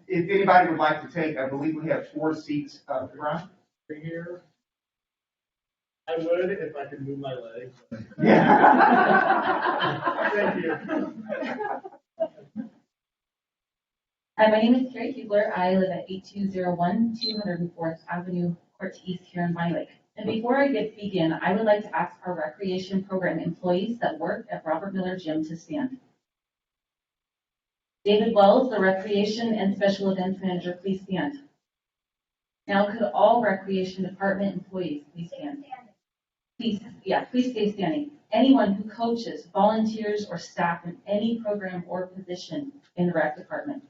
S1: If anybody would like to take, I believe we have 4 seats up front.
S7: Here. I would if I could move my legs.
S1: Yeah.
S7: Thank you.
S14: Hi, my name is Carrie Hugler. I live at 8201 204th Avenue, Court East here in Bonney Lake. And before I begin, I would like to ask our recreation program employees that work at Robert Miller Gym to stand. David Wells, the Recreation and Special Events Manager, please stand. Now could all Recreation Department employees please stand? please stay standing. Anyone who coaches, volunteers, or staff in any program or position in the rec department.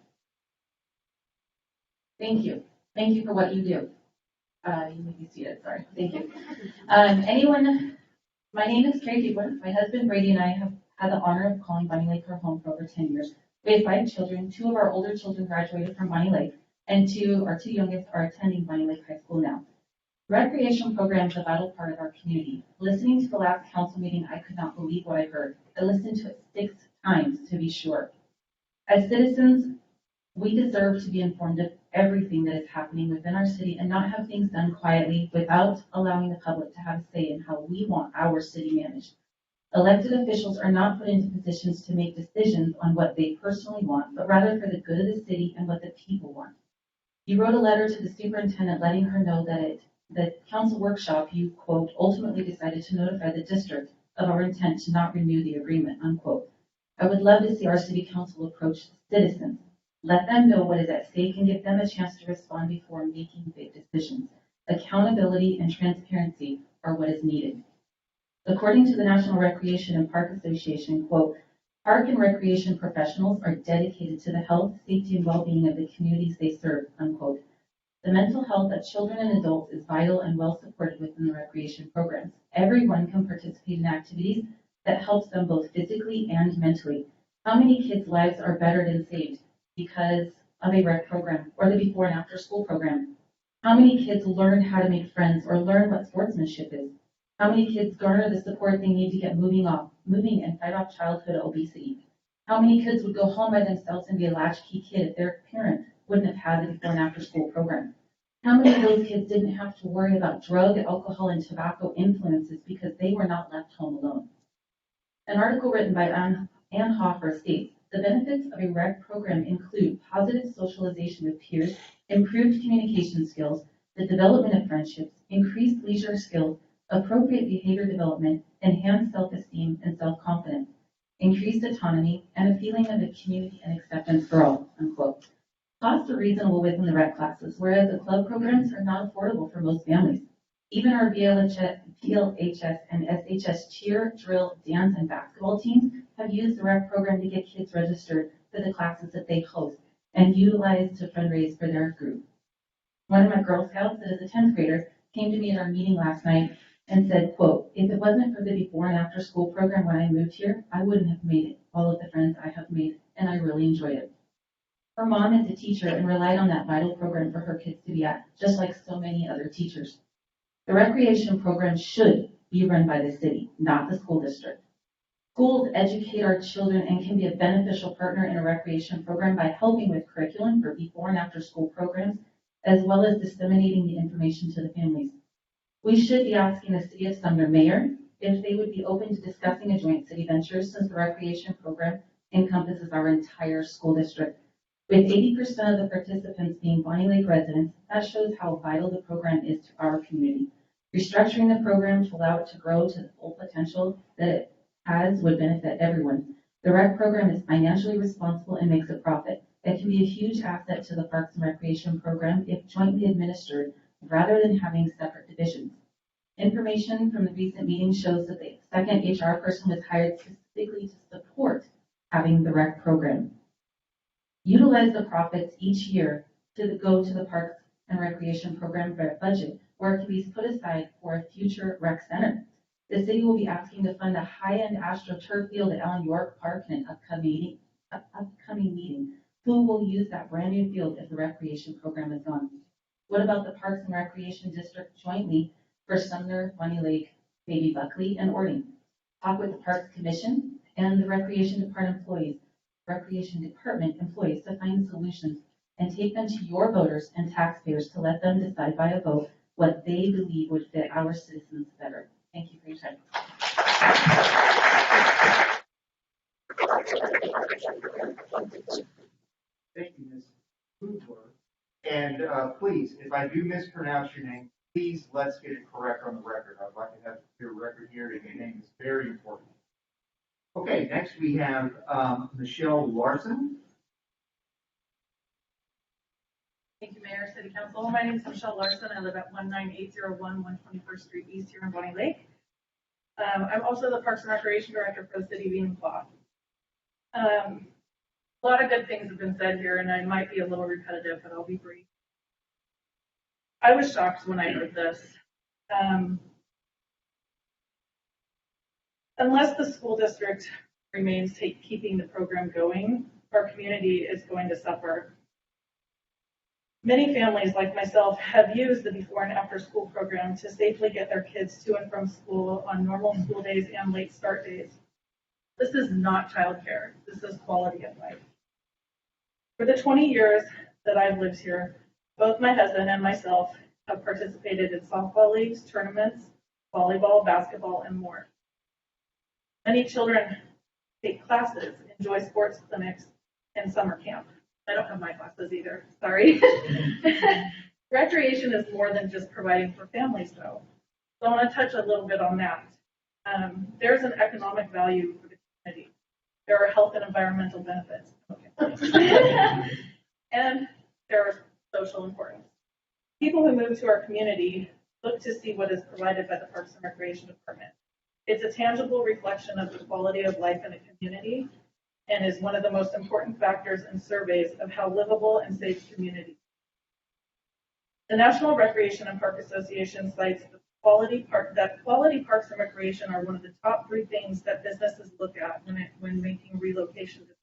S14: Thank you. Thank you for what you do. You may be seated, sorry. Thank you. My name is Carrie Giebler. My husband Brady and I have had the honor of calling Bonney Lake our home for over 10 years. We have 5 children. 2 of our older children graduated from Bonney Lake, and our 2 youngest are attending Bonney Lake High School now. Recreation programs are a vital part of our community. Listening to the last council meeting, I could not believe what I heard. I listened to it 6 times to be sure. As citizens, we deserve to be informed of everything that is happening within our city and not have things done quietly without allowing the public to have a say in how we want our city managed. Elected officials are not put into positions to make decisions on what they personally want, but rather for the good of the city and what the people want. You wrote a letter to the superintendent letting her know that at the council workshop, you, quote, ultimately decided to notify the district of our intent to not renew the agreement, unquote. I would love to see our city council approach citizens. Let them know what is at stake and give them a chance to respond before making big decisions. Accountability and transparency are what is needed. According to the National Recreation and Park Association, quote, park and recreation professionals are dedicated to the health, safety, and well-being of the communities they serve, unquote. The mental health of children and adults is vital and well supported within the recreation programs. Everyone can participate in activities that helps them both physically and mentally. How many kids' lives are bettered and saved because of a rec program or the before and after school program? How many kids learn how to make friends or learn what sportsmanship is? How many kids garner the support they need to get moving and fight off childhood obesity? How many kids would go home by themselves and be a latchkey kid if their parent wouldn't have had the before and after school program? How many of those kids didn't have to worry about drug, alcohol, and tobacco influences because they were not left home alone? An article written by Ann Hoffer states, the benefits of a rec program include positive socialization with peers, improved communication skills, the development of friendships, increased leisure skills, appropriate behavior development, enhanced self-esteem and self-confidence, increased autonomy, and a feeling of a community and acceptance for all, unquote. Costs are reasonable within the rec classes, whereas the club programs are not affordable for most families. Even our BLHS and SHS cheer, drill, dance, and basketball teams have used the rec program to get kids registered for the classes that they host and utilize to fundraise for their group. One of my Girl Scouts that is a 10th grader came to me at our meeting last night and said, quote, if it wasn't for the before and after school program when I moved here, I wouldn't have made all of the friends I have made, and I really enjoyed it. Her mom is a teacher and relied on that vital program for her kids to be at, just like so many other teachers. The recreation program should be run by the city, not the school district. Schools educate our children and can be a beneficial partner in a recreation program by helping with curriculum for before and after school programs, as well as disseminating the information to the families. We should be asking the City of Sumner Mayor if they would be open to discussing a joint city venture since the recreation program encompasses our entire school district. With 80% of the participants being Bonney Lake residents, that shows how vital the program is to our community. Restructuring the program to allow it to grow to the full potential that it has would benefit everyone. The rec program is financially responsible and makes a profit. It can be a huge asset to the Parks and Recreation program if jointly administered rather than having separate divisions. Information from the recent meeting shows that the second HR person was hired specifically to support having the rec program. Utilize the profits each year to go to the Parks and Recreation program budget, where it can be put aside for a future rec center. The city will be asking to fund a high-end AstroTurf field at Allen York Park in an upcoming meeting. Who will use that brand new field if the recreation program is gone? What about the Parks and Recreation District jointly for Sumner, Bonney Lake, Baby Buckley, and Orting? Talk with the Parks Commission and the Recreation Department employees to find solutions and take them to your voters and taxpayers to let them decide by a vote what they believe would fit our citizens better. Thank you for your time.
S1: Thank you, Ms. Hoover. And please, if I do mispronounce your name, please let's get it correct on the record. I'd like to have your record here, and your name is very important. Okay, next we have Michelle Larson.
S15: Thank you, Mayor, City Council. My name is Michelle Larson. I live at 19801 121st Street East here in Bonney Lake. I'm also the Parks and Recreation Director for the city of Enumclaw. A lot of good things have been said here, and I might be a little repetitive, but I'll be brief. I was shocked when I heard this. Unless the school district remains keeping the program going, our community is going to suffer. Many families, like myself, have used the before and after school program to safely get their kids to and from school on normal school days and late start days. This is not childcare. This is quality of life. For the 20 years that I've lived here, both my husband and myself have participated in softball leagues, tournaments, volleyball, basketball, and more. Many children take classes, enjoy sports clinics, and summer camp. I don't have my classes either, sorry. Recreation is more than just providing for families, though. So I want to touch a little bit on that. There's an economic value for the community. There are health and environmental benefits. Okay. And there are social importance. People who move to our community look to see what is provided by the Parks and Recreation Department. It's a tangible reflection of the quality of life in a community and is one of the most important factors in surveys of how livable and safe communities. The National Recreation and Park Association cites that quality parks and recreation are one of the top 3 things that businesses look at when making relocation decisions.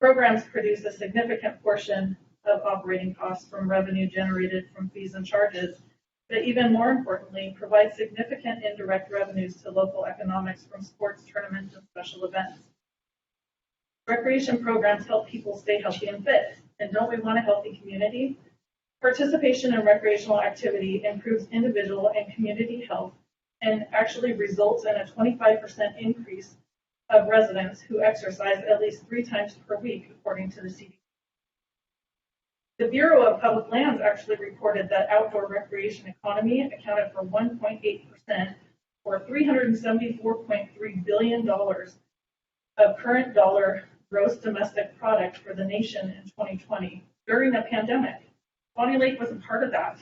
S15: Programs produce a significant portion of operating costs from revenue generated from fees and charges, but even more importantly, provide significant indirect revenues to local economics from sports, tournaments, and special events. Recreation programs help people stay healthy and fit, and don't we want a healthy community? Participation in recreational activity improves individual and community health and actually results in a 25% increase of residents who exercise at least 3 times per week, according to the CDC. The Bureau of Public Lands actually reported that outdoor recreation economy accounted for 1.8%, or $374.3 billion of current dollar gross domestic product for the nation in 2020 during a pandemic. Bonney Lake was a part of that.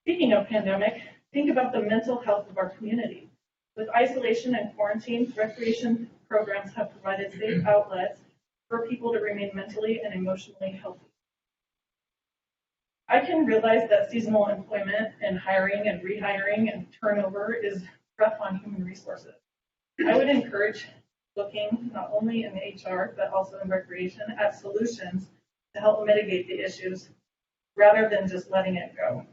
S15: Speaking of pandemic, think about the mental health of our community. With isolation and quarantine, recreation programs have provided safe outlets for people to remain mentally and emotionally healthy. I can realize that seasonal employment and hiring and rehiring and turnover is rough on human resources. I would encourage looking not only in HR, but also in recreation at solutions to help mitigate the issues rather than just letting it go.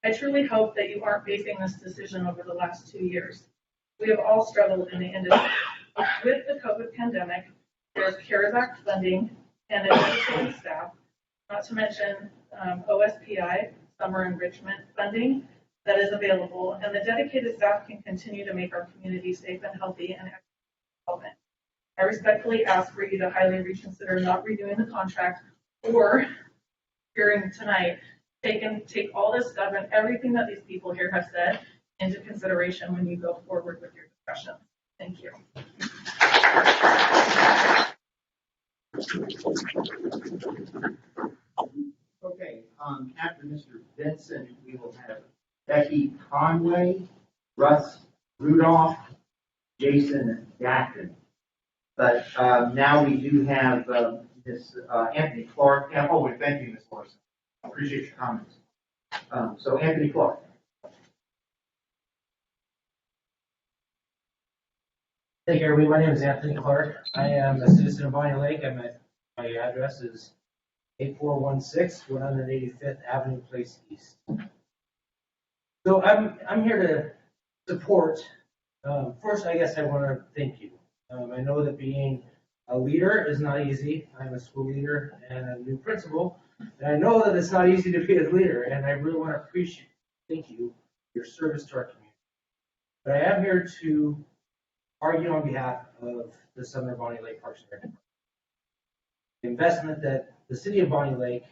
S15: I truly hope that you aren't facing this decision over the last 2 years. We have all struggled in the industry. With the COVID pandemic, there's CARES Act funding and a dedicated staff, not to mention OSPI, summer enrichment funding that is available, and the dedicated staff can continue to make our community safe and healthy and relevant. I respectfully ask for you to highly reconsider not renewing the contract or hearing tonight, take all this stuff and everything that these people here have said into consideration when you go forward with your discussion. Thank you.
S16: Okay, after Mr. Vincent, we will have Becky Conway, Russ Rudolph, Jason Gatton. But now we do have Ms. Anthony Clark.
S1: Oh, and thank you, Ms. Larson. I appreciate your comments.
S16: So Anthony Clark.
S17: Thank you, everybody. My name is Anthony Clark. I am a citizen of Bonney Lake. My address is 8416 185th Avenue Place East. So I'm here to support. First, I guess I want to thank you. I know that being a leader is not easy. I'm a school leader and a new principal, and I know that it's not easy to be a leader. And I really want to thank you for your service to our community. But I am here to argue on behalf of the Southern Bonney Lake Parks and Rec. The investment that the city of Bonney Lake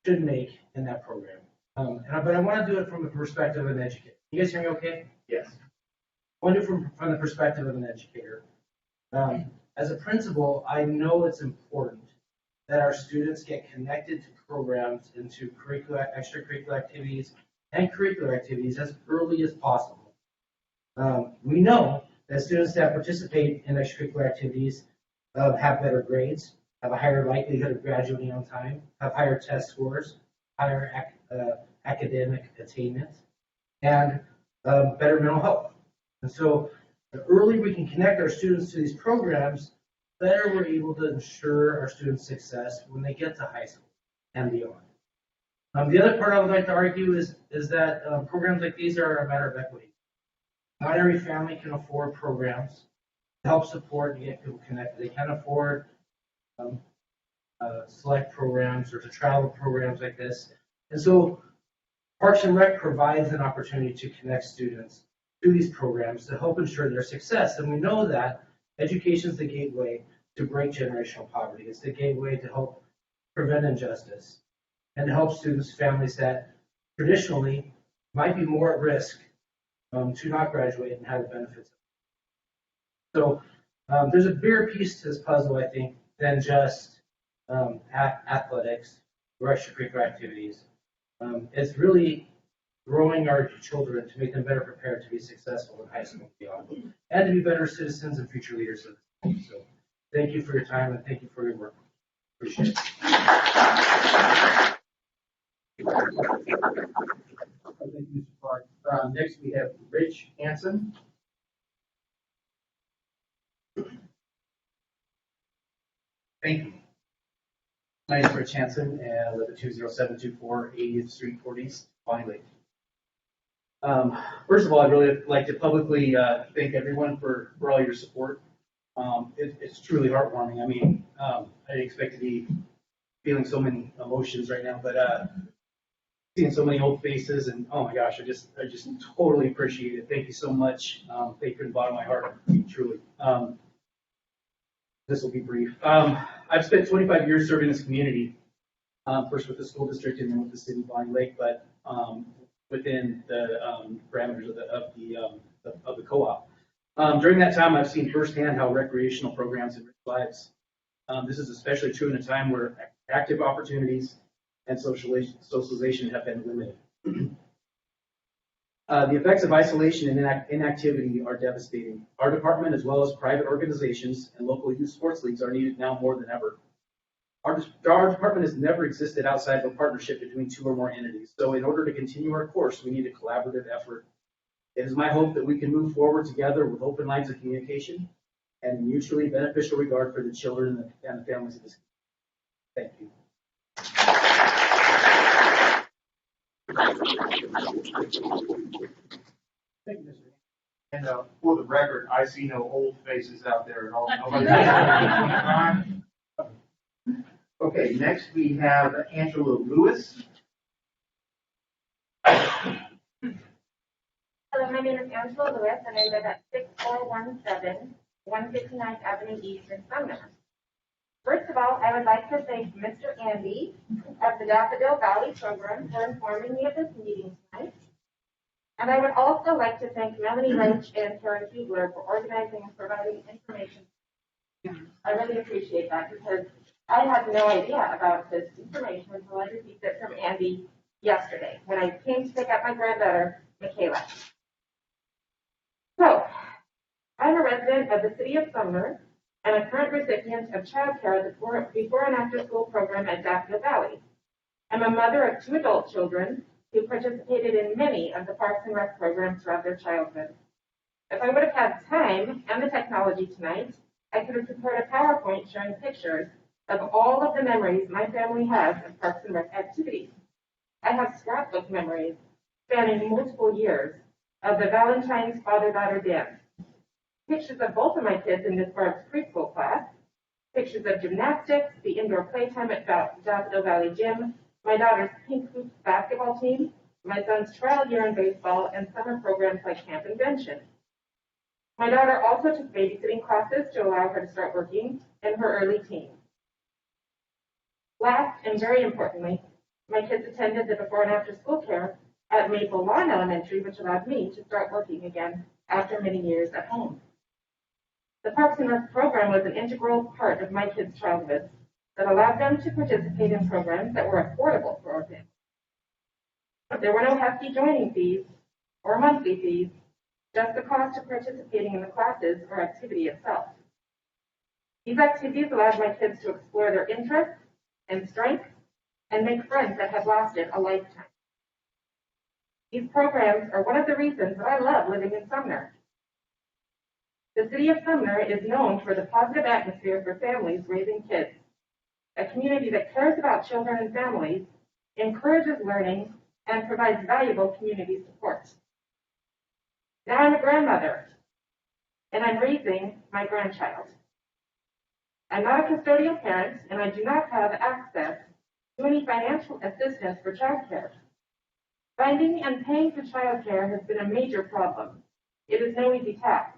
S17: should make in that program. But I want to do it from the perspective of an educator. You guys hear me okay?
S1: Yes.
S17: I want to do it from the perspective of an educator. As a principal, I know it's important that our students get connected to programs and to extracurricular activities and curricular activities as early as possible. We know that students that participate in extracurricular activities have better grades, have a higher likelihood of graduating on time, have higher test scores, higher academic attainment, and better mental health. And so the earlier we can connect our students to these programs, the better we're able to ensure our students' success when they get to high school and beyond. The other part I would like to argue is that programs like these are a matter of equity. Not every family can afford programs to help support and get people connected. They can't afford select programs or to travel programs like this. And so Parks and Rec provides an opportunity to connect students to these programs to help ensure their success. And we know that education is the gateway to break generational poverty. It's the gateway to help prevent injustice and to help students, families that traditionally might be more at risk to not graduate and have the benefits. So there's a bigger piece to this puzzle, I think, than just athletics or extracurricular activities. It's really growing our children to make them better prepared to be successful in high school and beyond, and to be better citizens and future leaders of the country. So thank you for your time and thank you for your work. Appreciate it.
S16: Thank you, Mr. Clark. Next, we have Rich Hansen.
S18: Thank you. My name is Rich Hansen, and I live at 20724 80th Street, Port East, Bonney Lake. First of all, I'd really like to publicly thank everyone for all your support. It's truly heartwarming. I mean, I didn't expect to be feeling so many emotions right now, but seeing so many old faces, and oh my gosh, I just totally appreciate it. Thank you so much. Thank you from the bottom of my heart, truly. This will be brief. I've spent 25 years serving this community, first with the school district and then with the city of Bonney Lake, but within the parameters of the co-op. During that time, I've seen firsthand how recreational programs enrich lives. This is especially true in a time where active opportunities and socialization have been limited. The effects of isolation and inactivity are devastating. Our department, as well as private organizations and local youth sports leagues, are needed now more than ever. Our department has never existed outside of a partnership between two or more entities. So in order to continue our course, we need a collaborative effort. It is my hope that we can move forward together with open lines of communication and mutually beneficial regard for the children and the families of this community. Thank you.
S1: Thank you, Mr. And for the record, I see no old faces out there at all.
S16: Okay, next we have Angela Lewis.
S19: Hello, my name is Angela Lewis, and I live at 6417 159th Avenue East in Sumner. First of all, I would like to thank Mr. Andy of the Daffodil Valley Program for informing me of this meeting tonight. And I would also like to thank Melanie Roach and Karen Hugler for organizing and providing information. I really appreciate that because I had no idea about this information until I received it from Andy yesterday when I came to pick up my granddaughter, Michaela. So, I'm a resident of the city of Sumner and a current recipient of child care before and after school program at Daffodil Valley. I'm a mother of 2 adult children who participated in many of the Parks and Rec programs throughout their childhood. If I would have had time and the technology tonight, I could have prepared a PowerPoint showing pictures of all of the memories my family has of Parks and Rec activities. I have scrapbook memories spanning multiple years of the Valentine's father-daughter dance, pictures of both of my kids in Miss Barb's preschool class, pictures of gymnastics, the indoor playtime at Daffodil Valley Gym, my daughter's pink hoops basketball team, my son's trial year in baseball, and summer programs like Camp Invention. My daughter also took babysitting classes to allow her to start working in her early teens. Last, and very importantly, my kids attended the before and after school care at Maple Lawn Elementary, which allowed me to start working again after many years at home. The Parks and Rec program was an integral part of my kids' childhood that allowed them to participate in programs that were affordable for our families. There were no hefty joining fees or monthly fees, just the cost of participating in the classes or activity itself. These activities allowed my kids to explore their interests and strengths and make friends that have lasted a lifetime. These programs are one of the reasons that I love living in Sumner. The city of Sumner is known for the positive atmosphere for families raising kids, a community that cares about children and families, encourages learning, and provides valuable community support. Now I'm a grandmother, and I'm raising my grandchild. I'm not a custodial parent, and I do not have access to any financial assistance for childcare. Finding and paying for childcare has been a major problem. It is no easy task.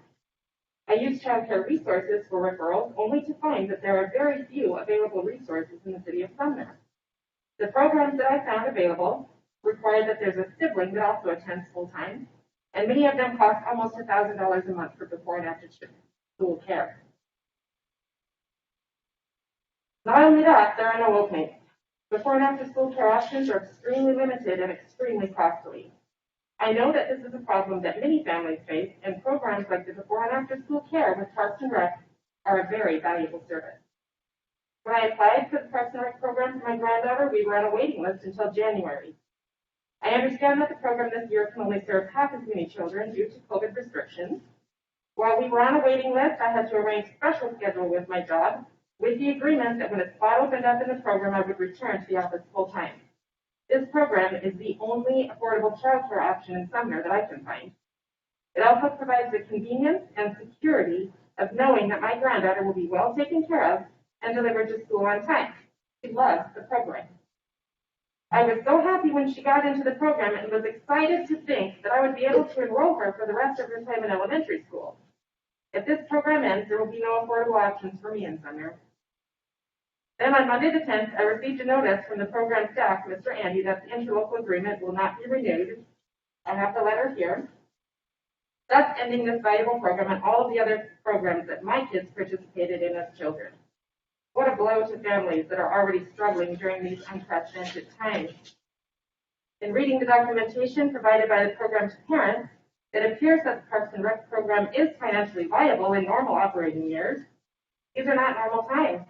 S19: I use childcare resources for referrals only to find that there are very few available resources in the city of Sumner. The programs that I found available require that there's a sibling that also attends full-time, and many of them cost almost $1,000 a month for before and after school care. Not only that, there are no openings. Before and after school care options are extremely limited and extremely costly. I know that this is a problem that many families face, and programs like the before and after school care with Parks and Rec are a very valuable service. When I applied for the Parks and Rec program for my granddaughter, we were on a waiting list until January. I understand that the program this year can only serve half as many children due to COVID restrictions. While we were on a waiting list, I had to arrange a special schedule with my job, with the agreement that when a spot opened up in the program, I would return to the office full-time. This program is the only affordable childcare option in Sumner that I can find. It also provides the convenience and security of knowing that my granddaughter will be well taken care of and delivered to school on time. She loves the program. I was so happy when she got into the program and was excited to think that I would be able to enroll her for the rest of her time in elementary school. If this program ends, there will be no affordable options for me in Sumner. Then on Monday the 10th, I received a notice from the program staff, Mr. Andy, that the interlocal agreement will not be renewed. I have the letter here. Thus ending this valuable program and all of the other programs that my kids participated in as children. What a blow to families that are already struggling during these unprecedented times. In reading the documentation provided by the program to parents, it appears that the Parks and Rec program is financially viable in normal operating years. These are not normal times.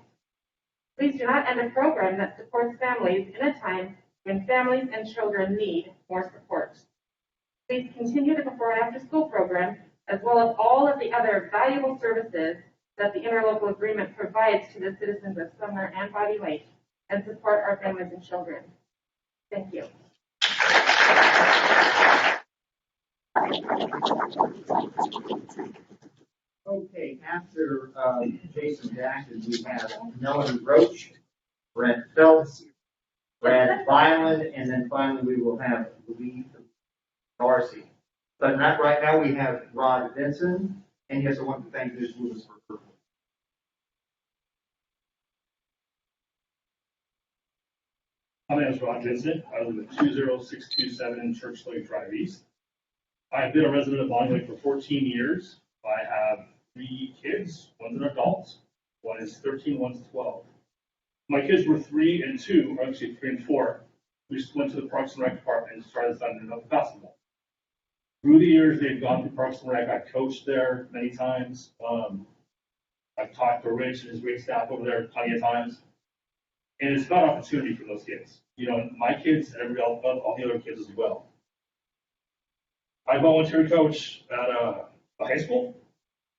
S19: Please do not end a program that supports families in a time when families and children need more support. Please continue the before and after school program, as well as all of the other valuable services that the interlocal agreement provides to the citizens of Sumner and Bonney Lake, and support our families and children. Thank you.
S16: Okay, after Jason Jackson, we have Melanie Roach, Brent Phelps, Brad Byland, and then finally we will have Louise Darcy. But not right now, we have Rod Vinson, and yes, I want to thank Ms. Lewis for her.
S20: My name is Rod Vincent. I live at 20627 Church Lake Drive East. I've been a resident of Bonney Lake for 14 years. I have 3 kids. One's an adult. One is 13, one's 12. My kids were 3 and 2, or actually 3 and 4. We just went to the Parks and Rec department and started signing up basketball. Through the years, they've gone through Parks and Rec. I've coached there many times. I've talked to Rich and his great staff over there plenty of times. And it's about opportunity for those kids. You know, my kids and all the other kids as well. I volunteer coach at a high school.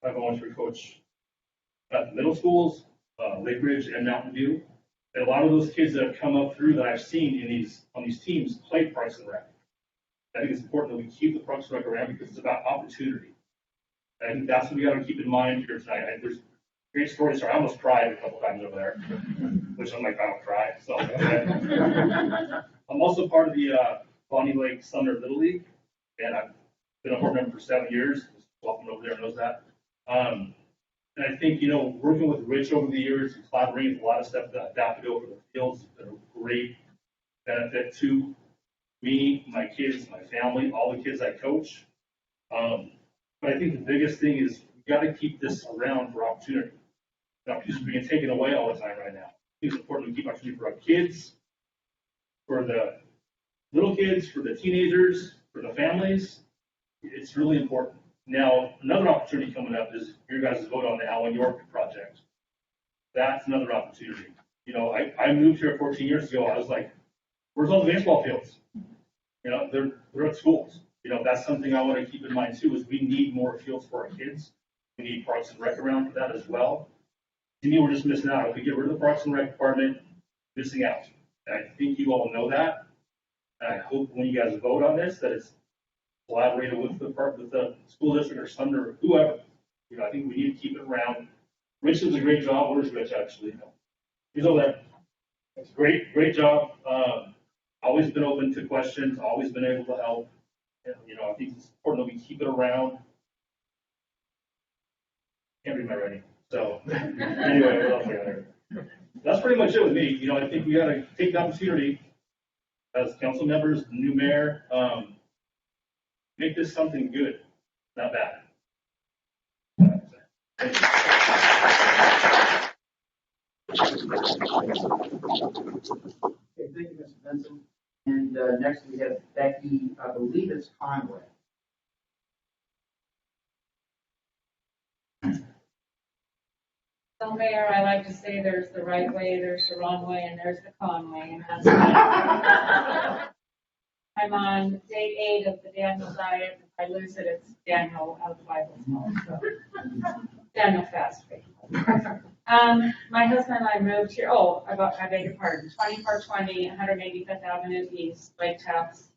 S20: I volunteer coach at middle schools, Lake Ridge and Mountain View. And a lot of those kids that have come up through that I've seen on these teams play Parks and Rec. I think it's important that we keep the Parks and Rec around because it's about opportunity. And I think that's what we got to keep in mind here tonight. There's great stories. I almost cried a couple times over there, which I'm like, I don't cry. So I'm also part of the Bonney Lake Sumner Little League, and I've been a board member for 7 years. Welcome over there knows that. And I think, you know, working with Rich over the years and collaborating with a lot of stuff that adapted over the fields has been a great benefit to me, my kids, my family, all the kids I coach. But I think the biggest thing is we got to keep this around for opportunity. Opportunities are being taken away all the time right now. I think it's important to keep opportunity for our kids, for the little kids, for the teenagers, for the families. It's really important. Now, another opportunity coming up is your guys' vote on the Allen York project. That's another opportunity. You know, I moved here 14 years ago. I was like, where's all the baseball fields? You know, they're at schools. You know, that's something I want to keep in mind too, is we need more fields for our kids. We need Parks and Rec around for that as well. To me, we're just missing out. If we get rid of the Parks and Rec department, missing out. And I think you all know that. And I hope when you guys vote on this, that it's collaborated with the school district or Sumner or whoever. You know, I think we need to keep it around. Rich does a great job. Where's Rich actually? No. He's over there. It's great job. Always been open to questions, always been able to help. And, you know, I think it's important that we keep it around. Can't read my writing. So anyway, what else I got here? That's pretty much it with me. You know, I think we got to take the opportunity as council members, the new mayor, make this something good, not bad.
S16: Okay, thank you, Mr. Benson. And next we have Becky, I believe it's Conway.
S21: So Mayor, I like to say there's the right way, there's the wrong way, and there's the con way, and that's right. I'm on day 8 of the Daniel diet. If I lose it, it's Daniel out of the Bible. So. Daniel fast. My husband and I moved here. I beg your pardon. 2420 185th Avenue East, Lake Taps.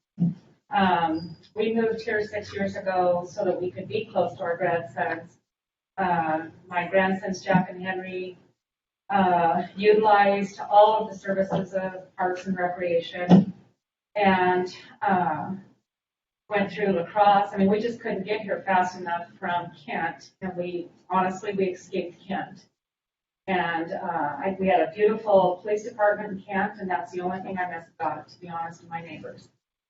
S21: We moved here 6 years ago so that we could be close to our grandsons. My grandsons, Jack and Henry, utilized all of the services of Parks and Recreation and went through lacrosse. I mean, we just couldn't get here fast enough from Kent, and we escaped Kent. And we had a beautiful police department in Kent, and that's the only thing I miss about it, to be honest, with my neighbors.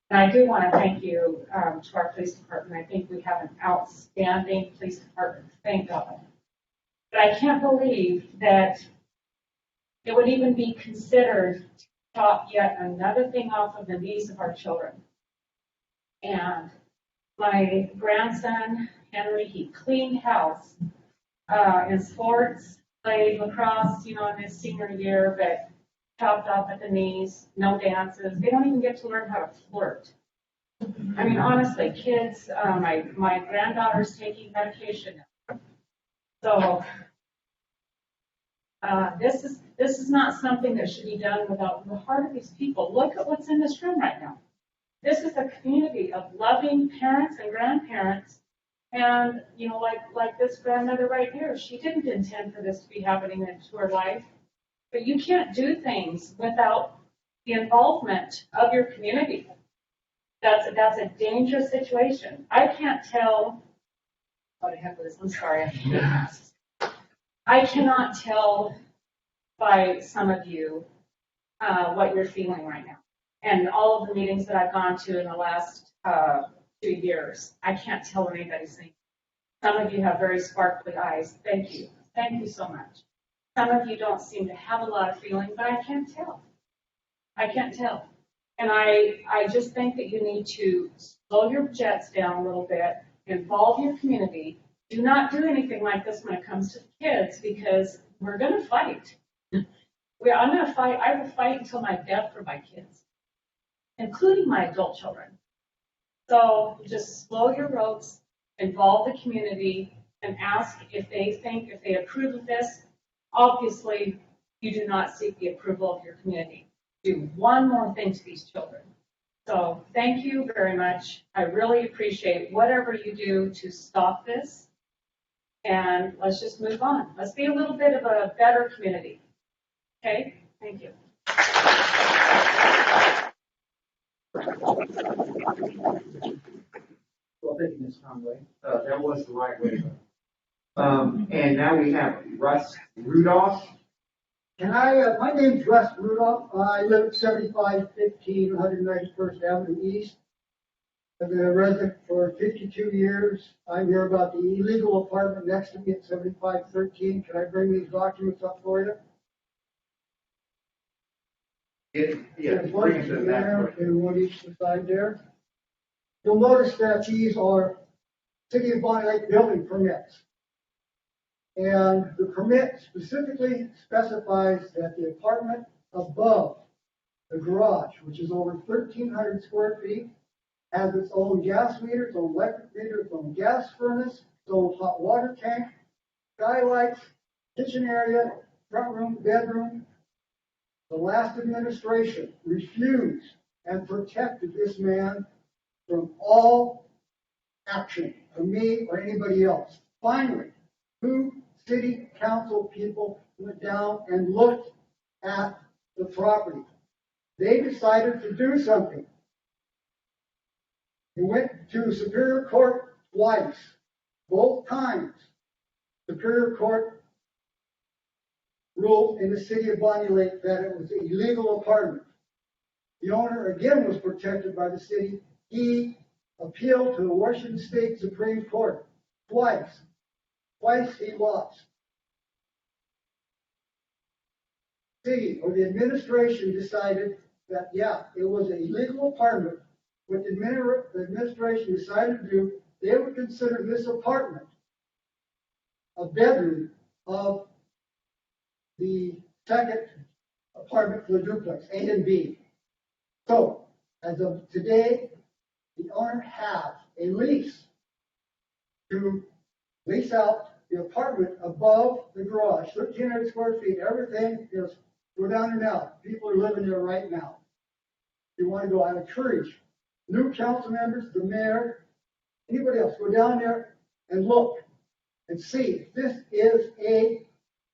S21: And I do want to thank you to our police department. I think we have an outstanding police department, thank God. But I can't believe that it would even be considered to chop yet another thing off of the knees of our children. And my grandson, Henry, he cleaned house in sports, played lacrosse, in his senior year, but chopped off at the knees, no dances. They don't even get to learn how to flirt. I mean, honestly, kids, my granddaughter's taking medication. So this is not something that should be done without the heart of these people. Look at what's in this room right now. This is a community of loving parents and grandparents. And, like this grandmother right here, she didn't intend for this to be happening into her life. But you can't do things without the involvement of your community. That's a dangerous situation. I can't tell. Oh, the heck with this. I'm sorry. I cannot tell by some of you what you're feeling right now. And all of the meetings that I've gone to in the last 2 years, I can't tell what anybody's thinking. Some of you have very sparkly eyes. Thank you. Thank you so much. Some of you don't seem to have a lot of feeling, but I can't tell. I can't tell. And I just think that you need to slow your jets down a little bit, involve your community. Do not do anything like this when it comes to kids, because we're going to fight. I'm going to fight. I will fight until my death for my kids, including my adult children. So just slow your ropes, involve the community, and ask if they approve of this. Obviously, you do not seek the approval of your community. Do one more thing to these children. So thank you very much. I really appreciate whatever you do to stop this. And let's just move on. Let's be a little bit of a better community. Okay? Thank you.
S16: Well, thank you, Ms. Conway. That was the right way. And now we have Russ Rudolph.
S22: My name's Russ Rudolph. I live at 7515 191st Avenue East. I've been a resident for 52 years. I'm here about the illegal apartment next to me at 7513. Can I bring these documents up for you?
S1: Yeah, bring it to the next
S22: There,
S1: one.
S22: and one each side there. You'll notice that these are City of Bonney Lake building permits. And the permit specifically specifies that the apartment above the garage, which is over 1,300 square feet, has its own gas meter, its own electric meter, its own gas furnace, its own hot water tank, skylights, kitchen area, front room, bedroom. The last administration refused and protected this man from all action of me or anybody else. Finally, 2 city council people went down and looked at the property. They decided to do something. They went to Superior Court twice. Both times, Superior Court ruled in the city of Bonney Lake that it was an illegal apartment. The owner again was protected by the city. He appealed to the Washington State Supreme Court twice. Twice he lost. City or the administration decided that, yeah, it was an illegal apartment. What the administration decided to do, they would consider this apartment a bedroom of the second apartment for the duplex, A and B. So, as of today, the owner has a lease to lease out the apartment above the garage, 1,300 square feet, everything is, go down there now. People are living there right now. If you want to go, I encourage new council members, the mayor, anybody else, go down there and look and see if this is a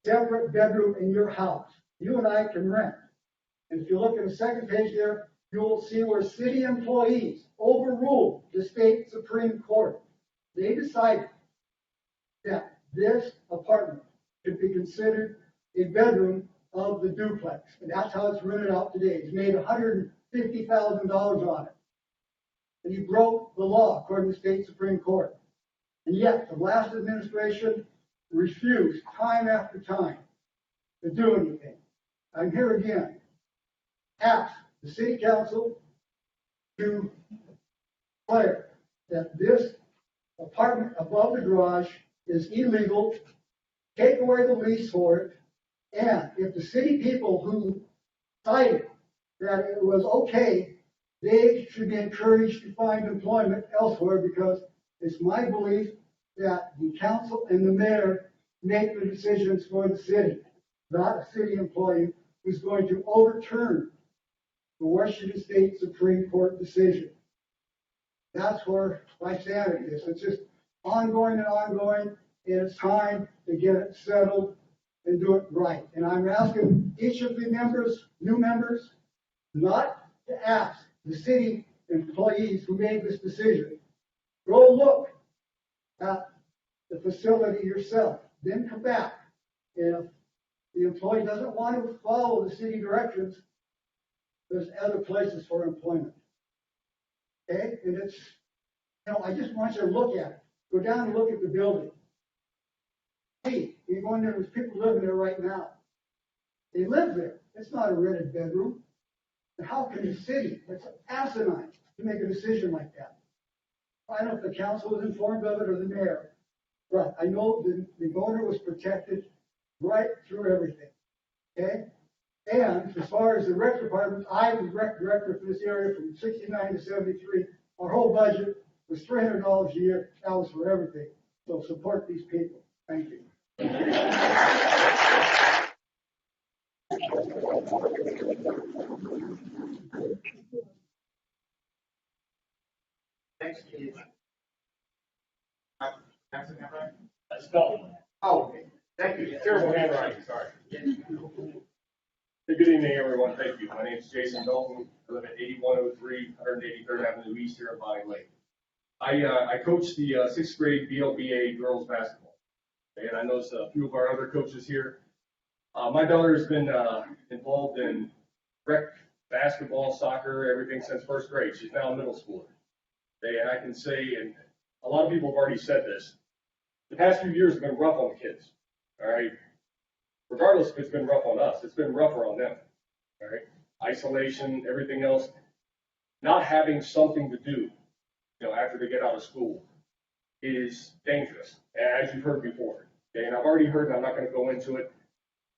S22: separate bedroom in your house. You and I can rent. And if you look at the second page there, you will see where city employees overruled the state Supreme Court. They decided that this apartment should be considered a bedroom of the duplex. And that's how it's rented out today. He's made $150,000 on it. And he broke the law according to the state Supreme Court. And yet the last administration refused time after time to do anything. I'm here again. Ask the city council to declare that this apartment above the garage is illegal, take away the lease for it, and if the city people who decided that it was okay, they should be encouraged to find employment elsewhere, because it's my belief that the council and the mayor make the decisions for the city, not a city employee who's going to overturn the Washington State Supreme Court decision. That's where my sanity is. It's just ongoing and ongoing, and it's time to get it settled and do it right. And I'm asking each of the members, new members, not to ask the city employees who made this decision. Go look at the facility yourself, then come back. If the employee doesn't want to follow the city directions, there's other places for employment. Okay? And it's, I just want you to look at it. Go down and look at the building. Hey, you go in there, there's people living there right now. They live there. It's not a rented bedroom. And how can the city, it's asinine to make a decision like that? I don't know if the council was informed of it or the mayor, but I know the owner was protected right through everything. Okay? And as far as the rec department, I was rec director for this area from 69 to 73. Our whole budget was $300 a year. That was for everything. So support these people. Thank you.
S1: Thanks, Keith.
S20: Let's go.
S1: Oh, okay. Thank you.
S20: Terrible handwriting, sorry. Good evening, everyone. Thank you. My name is Jason Dalton. I live at 8103 183rd Avenue East here in Bonney Lake. I coach the 6th grade BLBA girls basketball. And I know a few of our other coaches here. My daughter has been involved in rec basketball, soccer, everything since 1st grade. She's now a middle schooler. And I can say, and a lot of people have already said this, the past few years have been rough on the kids. All right. Regardless if it's been rough on us, it's been rougher on them. All right.
S2: isolation, everything else, not having something to do, after they get out of school is dangerous, as you've heard before. Okay, and I've already heard, and I'm not going to go into it.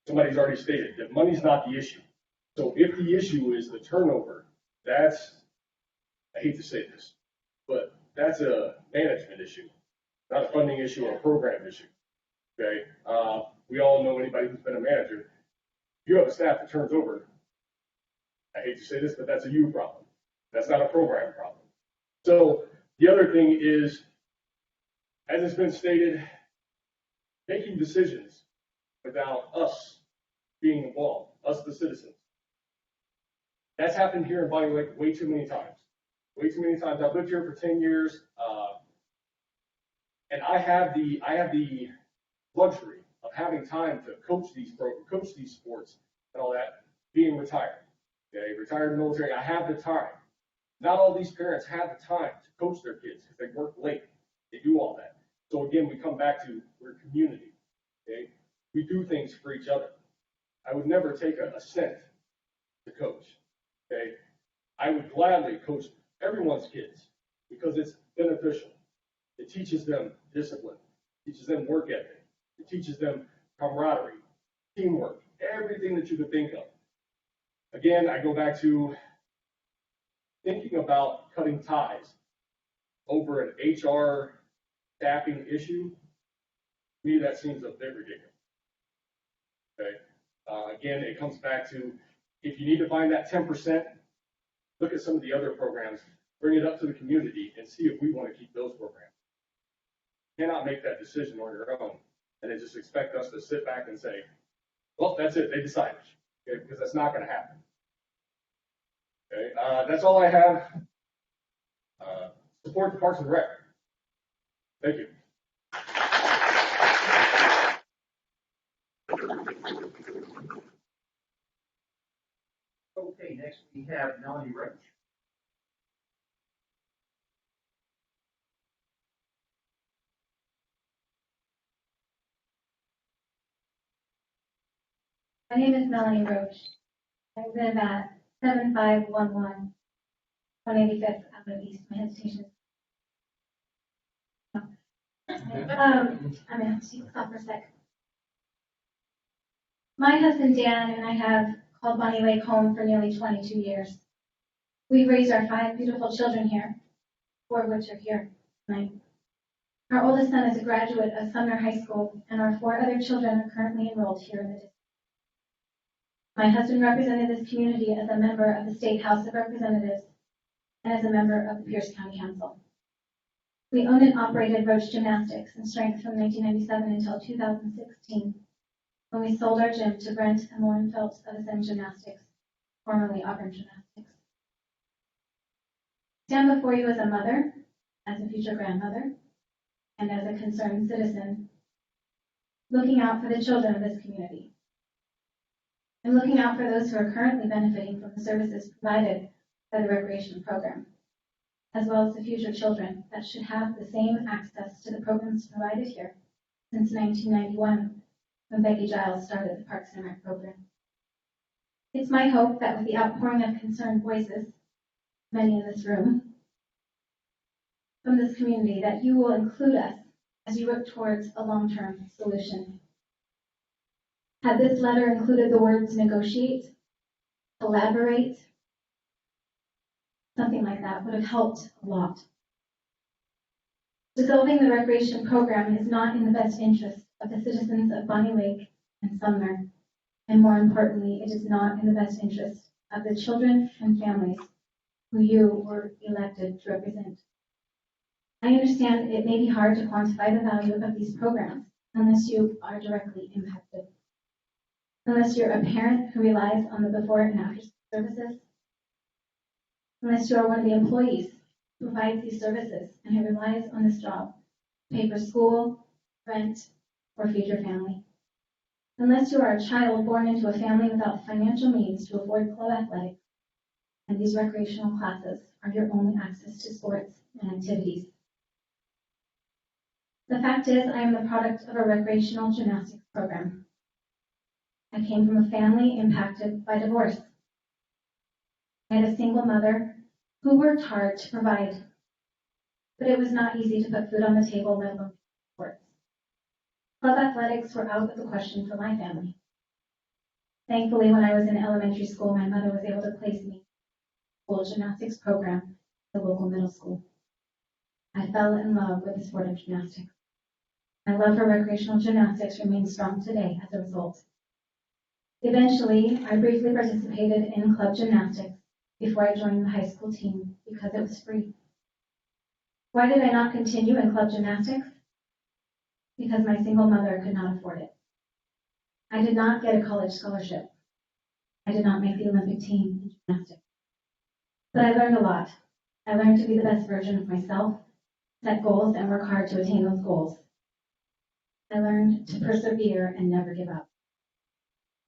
S2: Somebody's already stated that money's not the issue. So if the issue is the turnover, that's, I hate to say this, but that's a management issue, not a funding issue or a program issue. Okay, we all know anybody who's been a manager. If you have a staff that turns over, I hate to say this, but that's a you problem. That's not a program problem. So the other thing is, as it's been stated, making decisions without us being involved, us the citizens. That's happened here in Bonney Lake way too many times. Way too many times. I've lived here for 10 years, and I have the luxury of having time to coach these sports and all that, being retired. Okay, retired military, I have the time. Not all these parents have the time to coach their kids because they work late. They do all that. So again, we come back to we're a community. Okay, we do things for each other. I would never take a cent to coach. Okay, I would gladly coach everyone's kids because it's beneficial. It teaches them discipline, it teaches them work ethic, it teaches them camaraderie, teamwork, everything that you could think of. Again, I go back to thinking about cutting ties over an HR staffing issue. To me, that seems a bit ridiculous. Okay. Again, it comes back to if you need to find that 10%, look at some of the other programs, bring it up to the community, and see if we want to keep those programs. You cannot make that decision on your own and then just expect us to sit back and say, well, that's it, they decided. Okay, because that's not going to happen. Okay, that's all I have. Support the Parks and Rec. Thank you.
S16: Okay, next we have Melanie Roach.
S4: My name is Melanie Roach. I live at 7511 185th Avenue East. My hesitation is I'm gonna have to stop for a sec. My husband Dan and I have called Bonney Lake home for nearly 22 years. We've raised our 5 beautiful children here, 4 of which are here tonight. Our oldest son is a graduate of Sumner High School, and our 4 other children are currently enrolled here in the district. My husband represented this community as a member of the State House of Representatives and as a member of the Pierce County Council. We owned and operated Roach Gymnastics and Strength from 1997 until 2016, when we sold our gym to Brent and Lauren Phelps of Ascend Gymnastics, formerly Auburn Gymnastics. I stand before you as a mother, as a future grandmother, and as a concerned citizen, looking out for the children of this community. I'm looking out for those who are currently benefiting from the services provided by the recreation program, as well as the future children that should have the same access to the programs provided here since 1991, when Becky Giles started the Parks and Rec program. It's my hope that with the outpouring of concerned voices, many in this room, from this community, that you will include us as you work towards a long-term solution. Had this letter included the words negotiate, collaborate, something like that would have helped a lot. Dissolving the recreation program is not in the best interest of the citizens of Bonney Lake and Sumner, and more importantly, it is not in the best interest of the children and families who you were elected to represent. I understand it may be hard to quantify the value of these programs unless you are directly impacted. Unless you're a parent who relies on the before and after services, unless you are one of the employees who provides these services and who relies on this job to pay for school, rent, or feed your family. Unless you are a child born into a family without financial means to afford club athletics, and these recreational classes are your only access to sports and activities. The fact is, I am the product of a recreational gymnastics program. I came from a family impacted by divorce. I had a single mother who worked hard to provide, but it was not easy to put food on the table, let alone sports. Club athletics were out of the question for my family. Thankfully, when I was in elementary school, my mother was able to place me in the school gymnastics program at the local middle school. I fell in love with the sport of gymnastics. My love for recreational gymnastics remains strong today as a result. Eventually, I briefly participated in club gymnastics before I joined the high school team because it was free. Why did I not continue in club gymnastics? Because my single mother could not afford it. I did not get a college scholarship. I did not make the Olympic team in gymnastics. But I learned a lot. I learned to be the best version of myself, set goals, and work hard to attain those goals. I learned to persevere and never give up.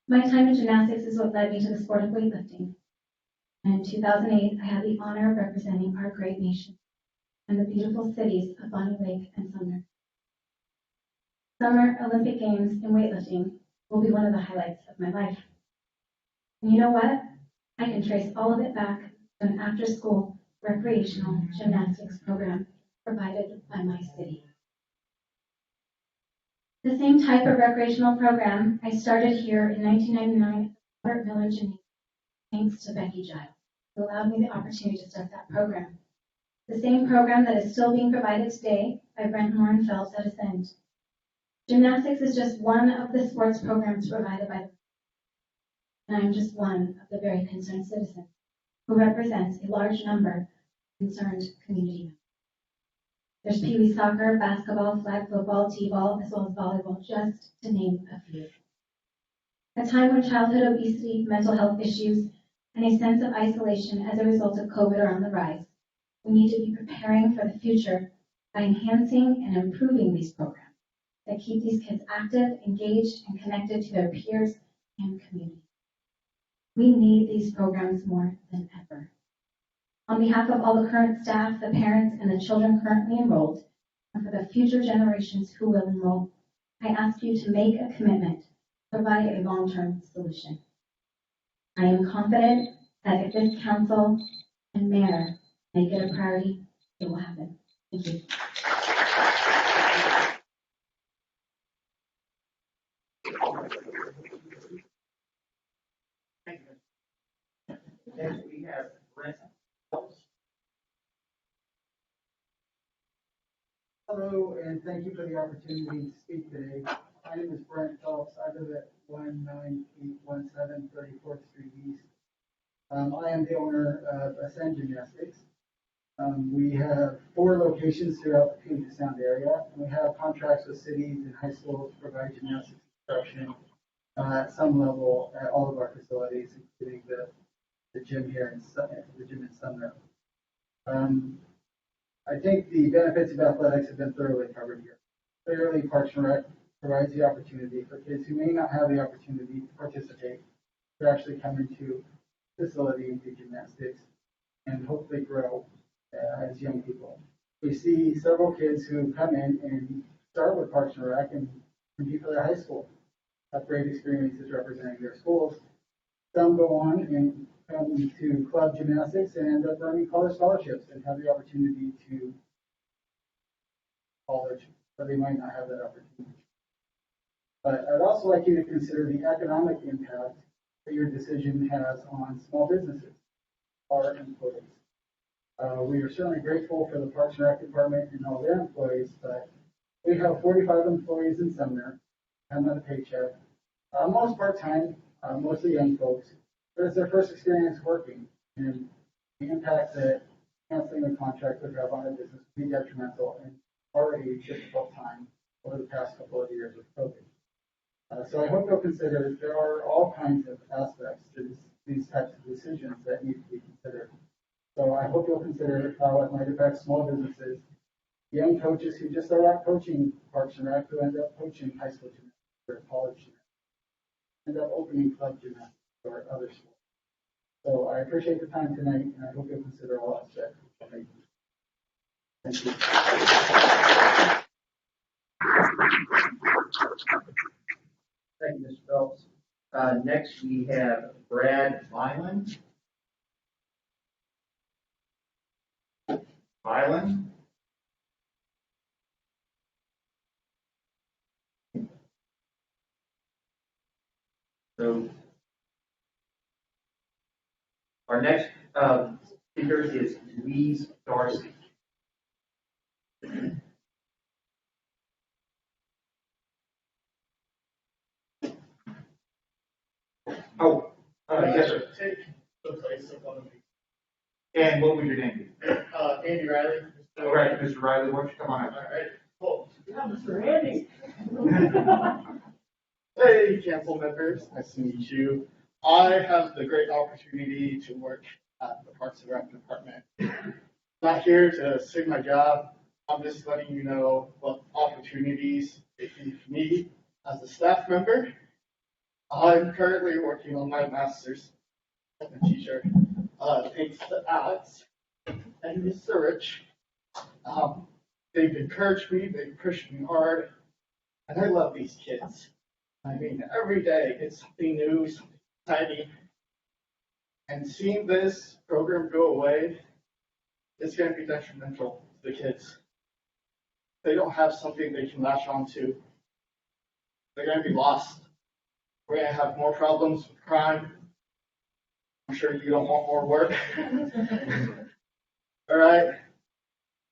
S4: My time in gymnastics is what led me to the sport of weightlifting. And in 2008, I had the honor of representing our great nation and the beautiful cities of Bonney Lake and Sumner. Summer Olympic Games in weightlifting will be one of the highlights of my life. And you know what? I can trace all of it back to an after-school recreational gymnastics program provided by my city. The same type of recreational program I started here in 1999 at the Robert Miller Gymnasium, thanks to Becky Giles, who allowed me the opportunity to start that program. The same program that is still being provided today by Brent Moore Phelps at Ascend. Gymnastics is just one of the sports programs provided by the and I'm just one of the very concerned citizens who represents a large number of concerned community members. There's Pee Wee soccer, basketball, flag football, t-ball, as well as volleyball, just to name a few. A time when childhood obesity, mental health issues, and a sense of isolation as a result of COVID are on the rise, we need to be preparing for the future by enhancing and improving these programs that keep these kids active, engaged, and connected to their peers and community. We need these programs more than ever. On behalf of all the current staff, the parents, and the children currently enrolled, and for the future generations who will enroll, I ask you to make a commitment to provide a long-term solution. I am confident that if this council and mayor make it a priority, it will happen. Thank you.
S16: Next, we have Brent Phelps.
S5: Hello, and thank you for the opportunity to speak today. My name is Brent Phelps. I live at 19817 34th Street East. I am the owner of Ascend Gymnastics. We have 4 locations throughout the Puget Sound area, and we have contracts with cities and high schools to provide gymnastics instruction at some level at all of our facilities, including the gym here in the gym in Sumner. I think the benefits of athletics have been thoroughly covered here. Clearly, Parks and Rec provides the opportunity for kids who may not have the opportunity to participate to actually come into the facility and do gymnastics and hopefully grow as young people. We see several kids who come in and start with Parks and Rec and compete for their high school, have great experiences representing their schools. Some go on and come to club gymnastics and end up earning college scholarships and have the opportunity to college, but they might not have that opportunity. But I'd also like you to consider the economic impact that your decision has on small businesses, our employees. We are certainly grateful for the Parks and Rec Department and all their employees, but we have 45 employees in Sumner, I'm on a paycheck, most part-time, mostly young folks, but it's their first experience working, and the impact that canceling the contract would have on our business would be detrimental and already a difficult time over the past couple of years with COVID. So I hope you'll consider there are all kinds of aspects to these types of decisions that need to be considered. So I hope you'll consider how it might affect small businesses, young coaches who just start out coaching Parks and Rec, who end up coaching high school gymnastics or college gymnastics, end up opening club gymnastics or other sports. So I appreciate the time tonight, and I hope you'll consider all aspects. Thank you. Thank you.
S16: Thank you, Mr. Phelps. Next, we have Brad Vineland.
S1: Violin. So our next speaker is Louise Darcy. Oh, yes, sir.
S6: Take the place of one of these.
S1: And what would your name be?
S6: Andy Riley.
S1: All right, Mr. Riley, why don't you come on up?
S6: All right, cool. Yeah, Mr. Andy. Hey, council members, nice to meet you. I have the great opportunity to work at the Parks and Rec Department. Not here to sing my job. I'm just letting you know what opportunities it can me as a staff member. I'm currently working on my master's as a teacher. Thanks to Alex and Miss Surich. They've encouraged me, they've pushed me hard, and I love these kids. I mean, every day it's something new, something exciting. And seeing this program go away is going to be detrimental to the kids. They don't have something they can latch onto. They're going to be lost. We're going to have more problems with crime. I'm sure you don't want more work. All right.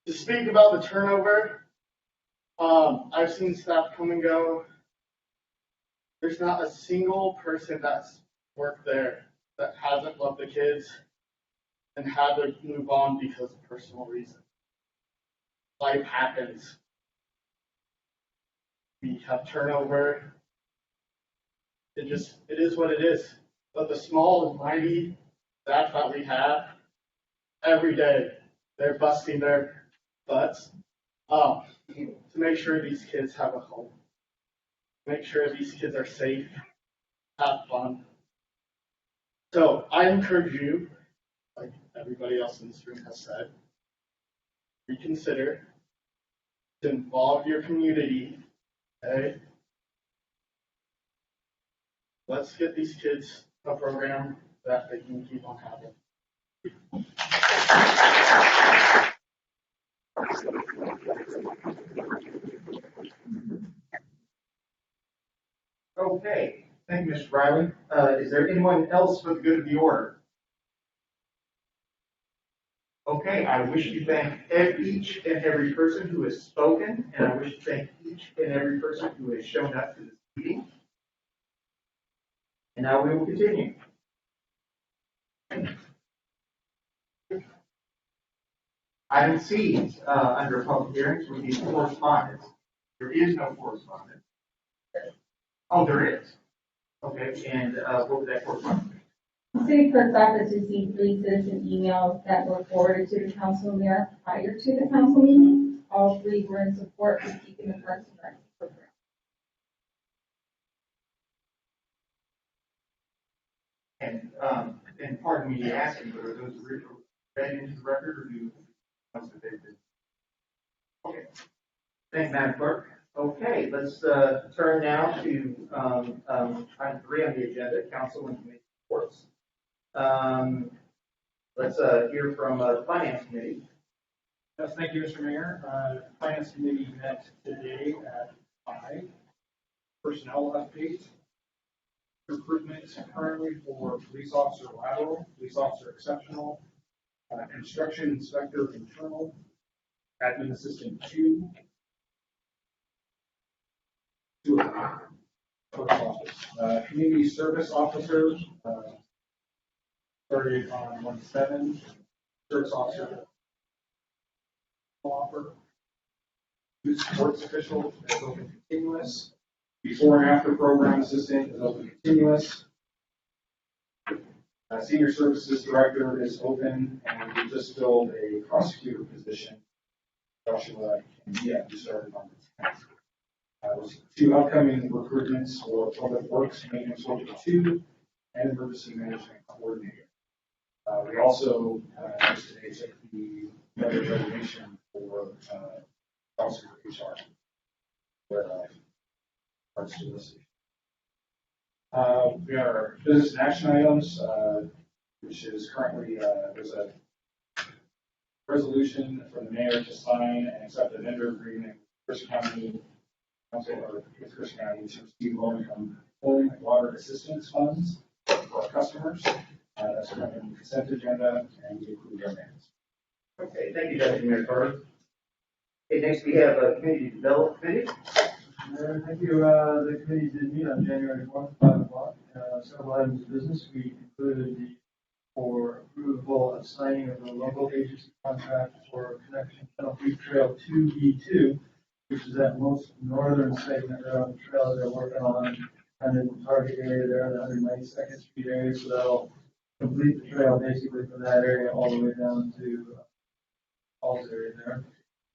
S6: To speak about the turnover, I've seen staff come and go. There's not a single person that's worked there that hasn't loved the kids and had to move on because of personal reasons. Life happens. We have turnover. It is what it is. But the small and mighty staff that we have, every day, they're busting their butts to make sure these kids have a home. Make sure these kids are safe, have fun. So I encourage you, like everybody else in this room has said, reconsider to involve your community. Okay? Let's get these kids a program that they can keep on having.
S1: Okay, thank you, Mr. Riley. Is there anyone else for the good of the order? Okay, I wish to thank each and every person who has spoken, and I wish to thank each and every person who has shown up to this meeting. And now we will continue. Item C, under public hearings, would be correspondence. There is no correspondence. Oh, there is. Okay, and what was that correspondence?
S4: The City Clerk's office received 3 citizen emails that were forwarded to the council mayor prior to the council meeting. All 3 were in support of keeping the Parks and Rec program.
S1: And pardon me asking, but are those original read into the record, or do you know that they've been? Okay. Thank you, Madam Clerk. Okay, let's turn now to item 3 on the agenda, council and committee reports. Let's hear from the Finance Committee.
S8: Yes, thank you, Mr. Mayor. Finance Committee met today at 5. Personnel update. Recruitment currently for police officer lateral, police officer exceptional, construction inspector internal, admin assistant 2. 2 of them. First office. Community service officer started on 1/7. Service officer offer. Youth sports official is open continuous. Before and after program assistant is open continuous. Senior services director is open, and we just filled a prosecutor position. Joshua Candia, who started on the 10th. There's 2 upcoming recruitments for public works maintenance worker 2 and emergency management coordinator. We also yesterday took the another resignation for officer HR. Parts to this. We got our business and action items, which is currently there's a resolution for the mayor to sign and accept a vendor agreement with Custer County Council or with Custer County to receive low-income home and water assistance funds for our customers. That's currently on the consent agenda, and we approve our minutes.
S16: Okay, thank you, Deputy Mayor Carter. Okay, next we have a community development committee.
S9: Thank you. The committee did meet on January 4th, 5 o'clock. Several items of business. We included the for approval of signing of the local agency contract for connection Tunnel Creek Trail 2B2, which is that most northern segment there on the trail they're working on, and in the target area there, the 192nd Street area. So that'll complete the trail basically from that area all the way down to Falls area there.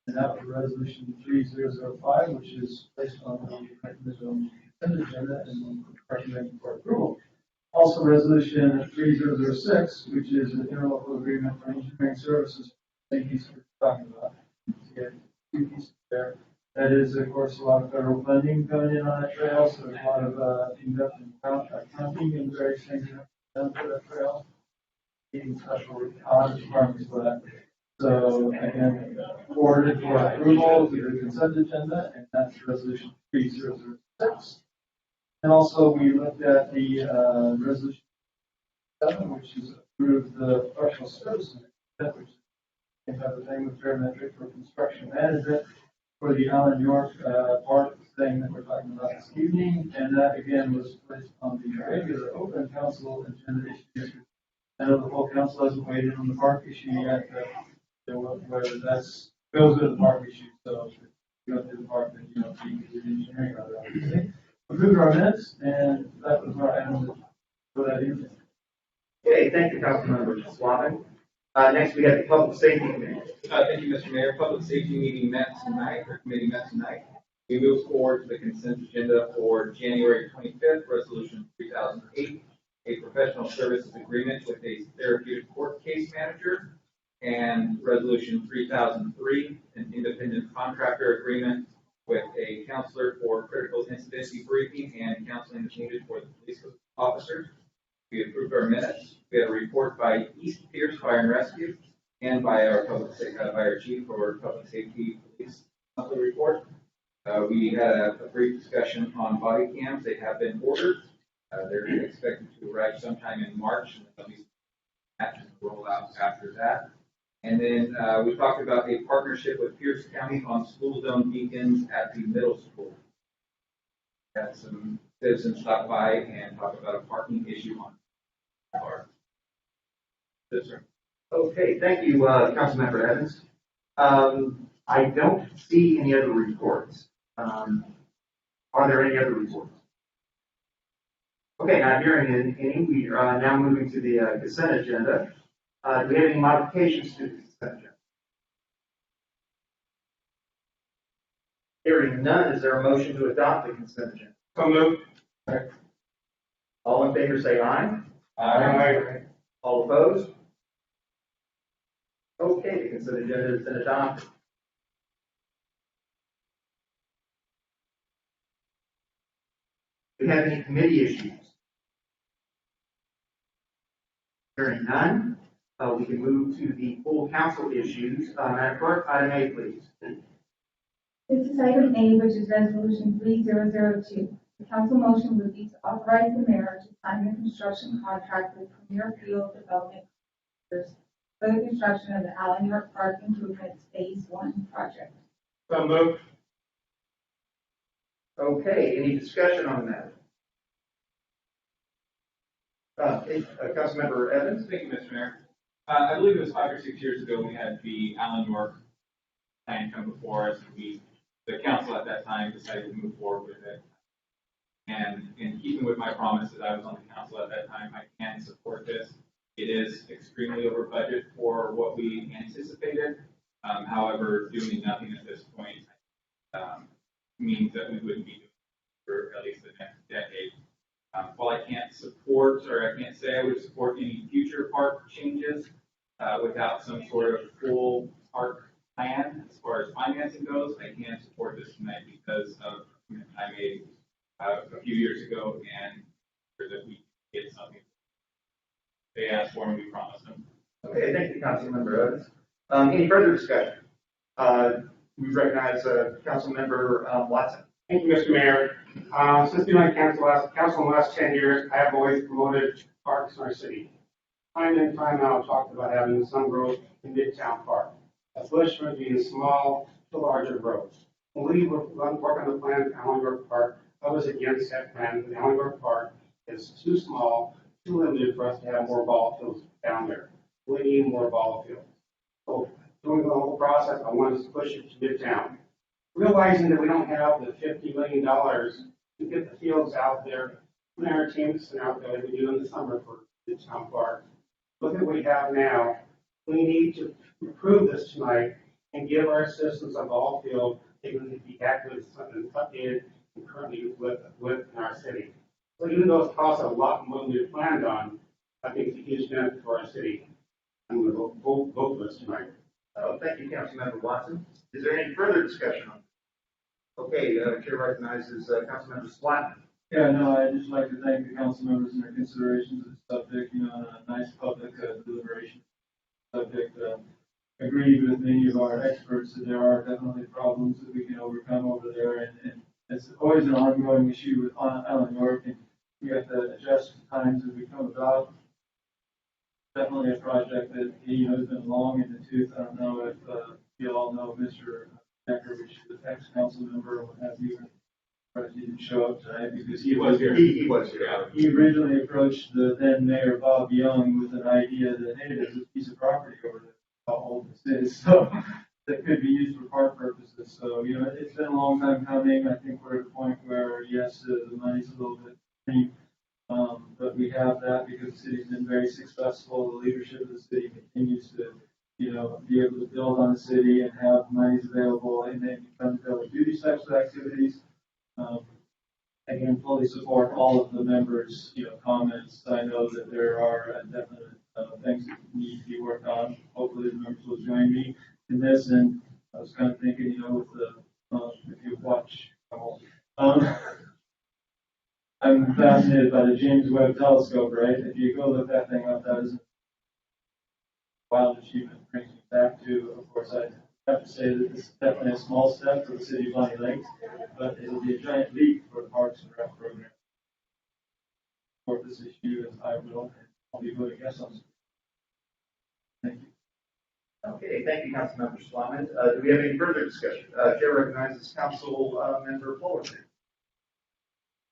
S9: And that was resolution 3005, which is placed on the consent agenda and recommended for approval. Also, resolution 3006, which is an interlocal agreement for engineering services. Thank you for talking about. So you have two pieces there. That is, of course, a lot of federal funding coming in on that trail. So there's a lot of in-depth accounting and various things done for that trail. Needing special audit departments for that. So again, forwarded for approval to the consent agenda, and that's resolution 3006. And also, we looked at the resolution 7, which is approved the professional services, which is type of thing with parametric for construction management for the Allen York Park thing that we're talking about this evening. And that again was placed on the regular open council agenda issue. I know the whole council hasn't weighed in on the park issue yet, but whether that's goes with the park issue. So if you go to the park, then you don't see the engineering rather obviously. Approved our minutes, and that was our item for that evening.
S16: Okay, thank you, Councilmember Slavin. Next, we have the Public Safety Committee.
S11: Thank you, Mr. Mayor. Public Safety meeting met tonight, or committee met tonight. We move forward to the consent agenda for January 25th, Resolution 3008, a professional services agreement with a therapeutic court case manager, and Resolution 3003, an independent contractor agreement with a counselor for critical incident debriefing and counseling that's needed for the police officers. We approved our minutes. We had a report by East Pierce Fire and Rescue and by our by our chief for public safety police monthly report. We had a brief discussion on body cams. They have been ordered. They're expected to arrive sometime in March, and there'll be some rollout after that. And then we talked about a partnership with Pierce County on school zone beacons at the middle school. Had some citizens stop by and talk about a parking issue on our. Yes, sir.
S16: Okay, thank you, Councilmember Evans. I don't see any other reports. Are there any other reports? Okay, not hearing any. We are now moving to the consent agenda. Do we have any modifications to the consent agenda? Hearing none, is there a motion to adopt the consent agenda?
S11: So moved.
S16: All in favor say aye.
S11: Aye.
S16: All opposed? Okay, the consent agenda has been adopted. Do we have any committee issues? Hearing none, we can move to the full council issues. Madam Clerk, item A, please.
S4: This is item A, which is resolution 3002. The council motion would be to authorize the mayor to sign the construction contract with Premier Field Development for the construction of the Allen York Park Improvements Phase 1 project.
S11: So moved.
S16: Okay, any discussion on that? Councilmember Evans.
S11: Thank you, Mr. Mayor. I believe it was 5 or 6 years ago we had the Allen York plan come before us. The council at that time decided to move forward with it. And in keeping with my promise that I was on the council at that time, I can support this. It is extremely over budget for what we anticipated. However, doing nothing at this point means that we wouldn't be doing it for at least the next decade. While I can't support, or I can't say I would support any future park changes without some sort of full park plan as far as financing goes, I can support this tonight because of the commitment I made a few years ago and that we get something they asked for and we promised them.
S16: Okay, thank you, Councilmember Evans.
S1: Any further discussion? We recognize Councilmember Watson.
S12: Thank you, Mr. Mayor. Since being on council in the last 10 years, I have always promoted parks in our city. Time in, time out, talked about having some growth in Midtown Park. That's Bushman being small to larger roads. When we were working on the plan for Allenburg Park, I was against that plan. The Allenburg Park is too small, too limited for us to have more ball fields down there. We need more ball fields. So during the whole process, I wanted to push it to Midtown. Realizing that we don't have the $50 million to get the fields out there, and our teams out there like we do in the summer for Midtown Park. Look at what we have now. We need to improve this tonight and give our citizens a ball field they can be active and updated and currently with in our city. So even though it costs a lot more than we planned on, I think it's a huge benefit for our city. I'm going to vote for this tonight.
S1: Thank you, Councilmember Watson. Is there any further discussion on this? Okay, Chair recognizes Councilmember Slatton.
S9: Yeah, no, I'd just like to thank the council members and their considerations of the subject, a nice public deliberation subject. Agreed with many of our experts that there are definitely problems that we can overcome over there, and it's always an ongoing issue with Island York, and we have to adjust times as we come about. Definitely a project that, has been long in the tooth. I don't know if you all know Mr. Decker, which is the ex-council member, or what have you. He didn't show up tonight because he was here.
S1: He was here.
S9: He originally approached the then Mayor Bob Young with an idea that, hey, there's a piece of property over there, how old this is, so that could be used for park purposes. So, it's been a long time coming. I think we're at a point where, yes, the money's a little bit thin, but we have that because the city's been very successful. The leadership of the city continues to, be able to build on the city and have monies available, and then come to be able to do these types of activities. Again, fully support all of the members' comments. I know that there are definite things that need to be worked on. Hopefully, the members will join me in this. And I was kind of thinking, with the if you watch, I'm fascinated by the James Webb Telescope. Right? If you go look that thing up, that is a wild achievement. Brings me back to, of course, I have to say that this is definitely a small step for the city of Bonney Lake, but it'll be a giant leap for the Parks and Rec program. For this issue, as I will, and I'll be voting yes on this. Thank you.
S1: Okay, thank you, Councilmember Slatton. Do we have any further discussion? Chair recognizes Councilmember Fullerton.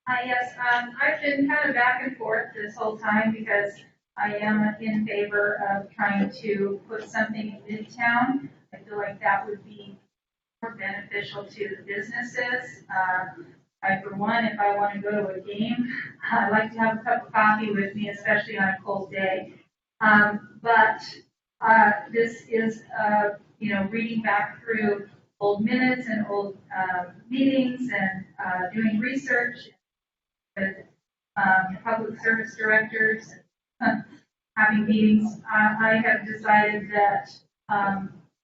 S13: Yes, I've been kind of back and forth this whole time because I am in favor of trying to put something in Midtown. I feel like that would be more beneficial to the businesses. For one, if I want to go to a game, I like to have a cup of coffee with me, especially on a cold day. But this is, reading back through old minutes and old meetings and doing research with public service directors, having meetings. I have decided that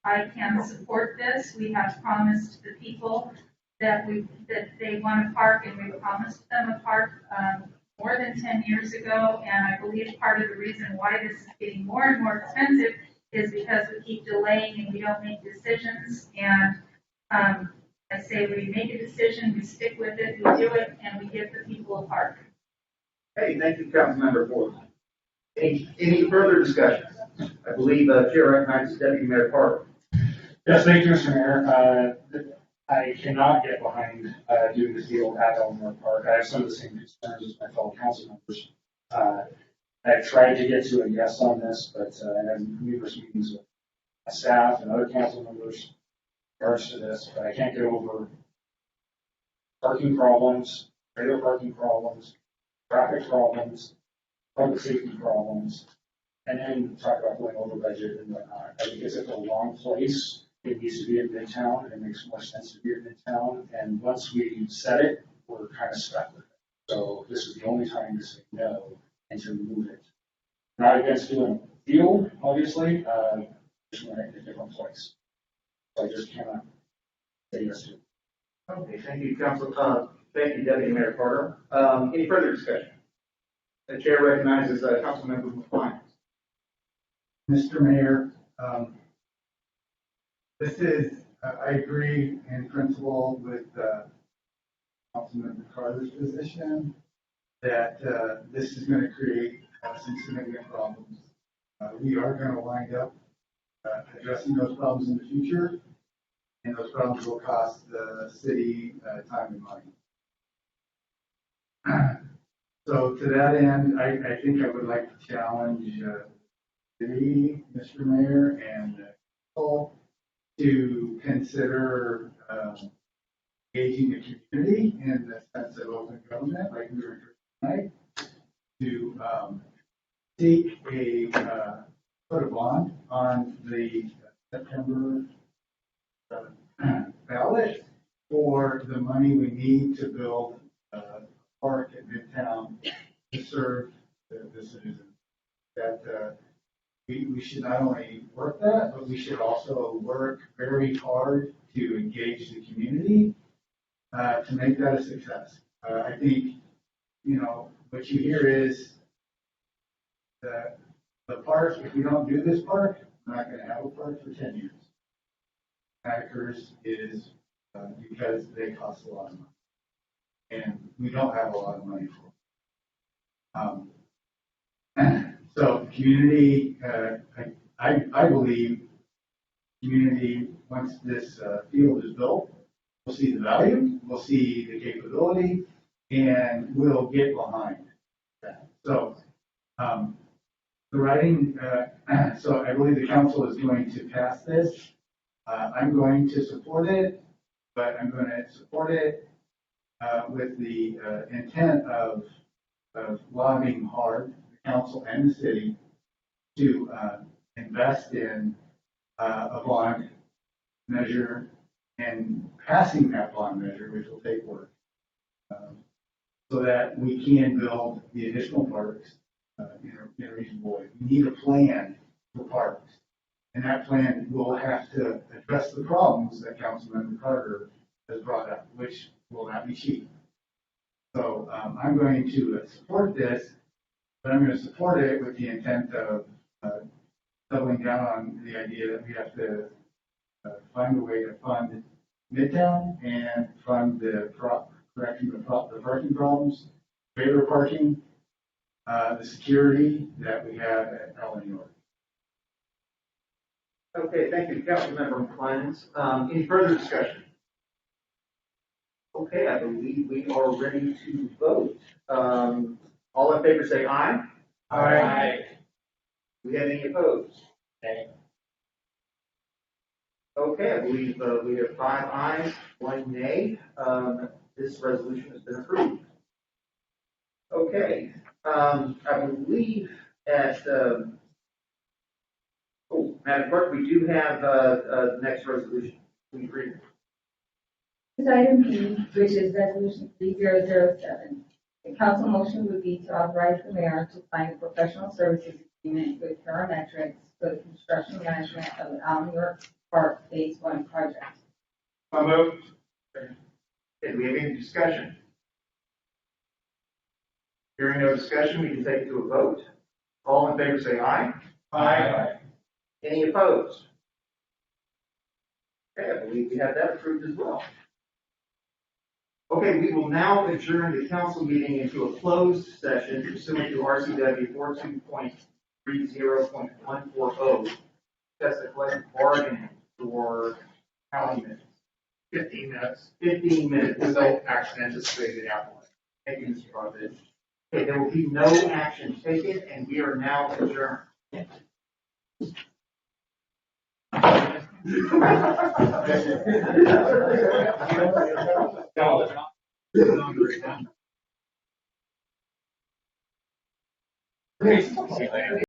S13: I can support this. We have promised the people that they want a park, and we promised them a park more than 10 years ago. And I believe part of the reason why this is getting more and more expensive is because we keep delaying and we don't make decisions. And I say we make a decision, we stick with it, we do it, and we give the people a park.
S1: Hey, thank you, Councilmember Fullerton. Any further discussion? I believe Chair recognizes Deputy Mayor Parker.
S8: Yes, thank you, Mr. Mayor. I cannot get behind doing the field at Elmore Park. I have some of the same concerns as my fellow council members. I've tried to get to a yes on this, but I have numerous meetings with my staff and other council members in regards to this, but I can't get over parking problems, trailer parking problems, traffic problems, public safety problems, and then talk about going over budget and whatnot. I think it's at the wrong place. It needs to be in Midtown. It makes more sense to be in Midtown. And once we set it, we're kind of stuck with it. So this is the only time to say no and to remove it. Not against doing a field, obviously, just want it in a different place. So I just cannot say yes to it.
S1: Okay, thank you, thank you, Deputy Mayor Carter. Any further discussion? The chair recognizes Councilmember McCline.
S8: Mr. Mayor,
S3: This is, I agree in principle with Councilman Carter's position that this is going to create some significant problems. We are going to wind up addressing those problems in the future, and those problems will cost the city time and money. So to that end, I think I would like to challenge city, Mr. Mayor, and council to consider engaging the community in the sense of open government, like we were doing tonight, to seek put a bond on the September ballot for the money we need to build a park at Midtown to serve the citizens. That we should not only work that, but we should also work very hard to engage the community to make that a success. I think, what you hear is that the park, if we don't do this park, we're not going to have a park for 10 years. That occurs is because they cost a lot of money. And we don't have a lot of money for them. So community, I believe community, once this field is built, we'll see the value, we'll see the capability, and we'll get behind that. So the writing, so I believe the council is going to pass this. I'm going to support it, but I'm going to support it with the intent of lobbying hard, the council and the city, to invest in a bond measure and passing that bond measure, which will take work, so that we can build the additional parks in a reasonable way. We need a plan for parks, and that plan will have to address the problems that Councilmember Carter has brought up, which will not be cheap. So I'm going to support this, but I'm going to support it with the intent of doubling down on the idea that we have to find a way to fund Midtown and fund the correction of the parking problems, trailer parking, the security that we have at Ellen York.
S16: Okay, thank you, Councilmember Clens. Any further discussion? Okay, I believe we are ready to vote. All in favor say aye.
S17: Aye.
S16: Do we have any opposed? Okay, I believe we have 5 ayes, 1 nay. This resolution has been approved. Okay, I believe at, Madam Clerk, we do have the next resolution. Please read it.
S10: This item B, which is resolution 3007. The council motion would be to authorize the mayor to sign a professional services agreement with Parametrics for the construction management of the Allen York Park Phase 1 project.
S1: So moved. Okay, do we have any discussion? Hearing no discussion, we can take it to a vote. All in favor say aye.
S16: Aye. Any opposed? Okay, I believe we have that approved as well. Okay, we will now adjourn the council meeting into a closed session pursuant to RCW 42.30.140. That's the collective bargaining for how many minutes?
S1: 15 minutes.
S16: 15 minutes.
S1: With no action anticipated afterwards.
S16: Thank you, Mr. Carter. Okay, there will be no action taken, and we are now adjourned.
S1: Great.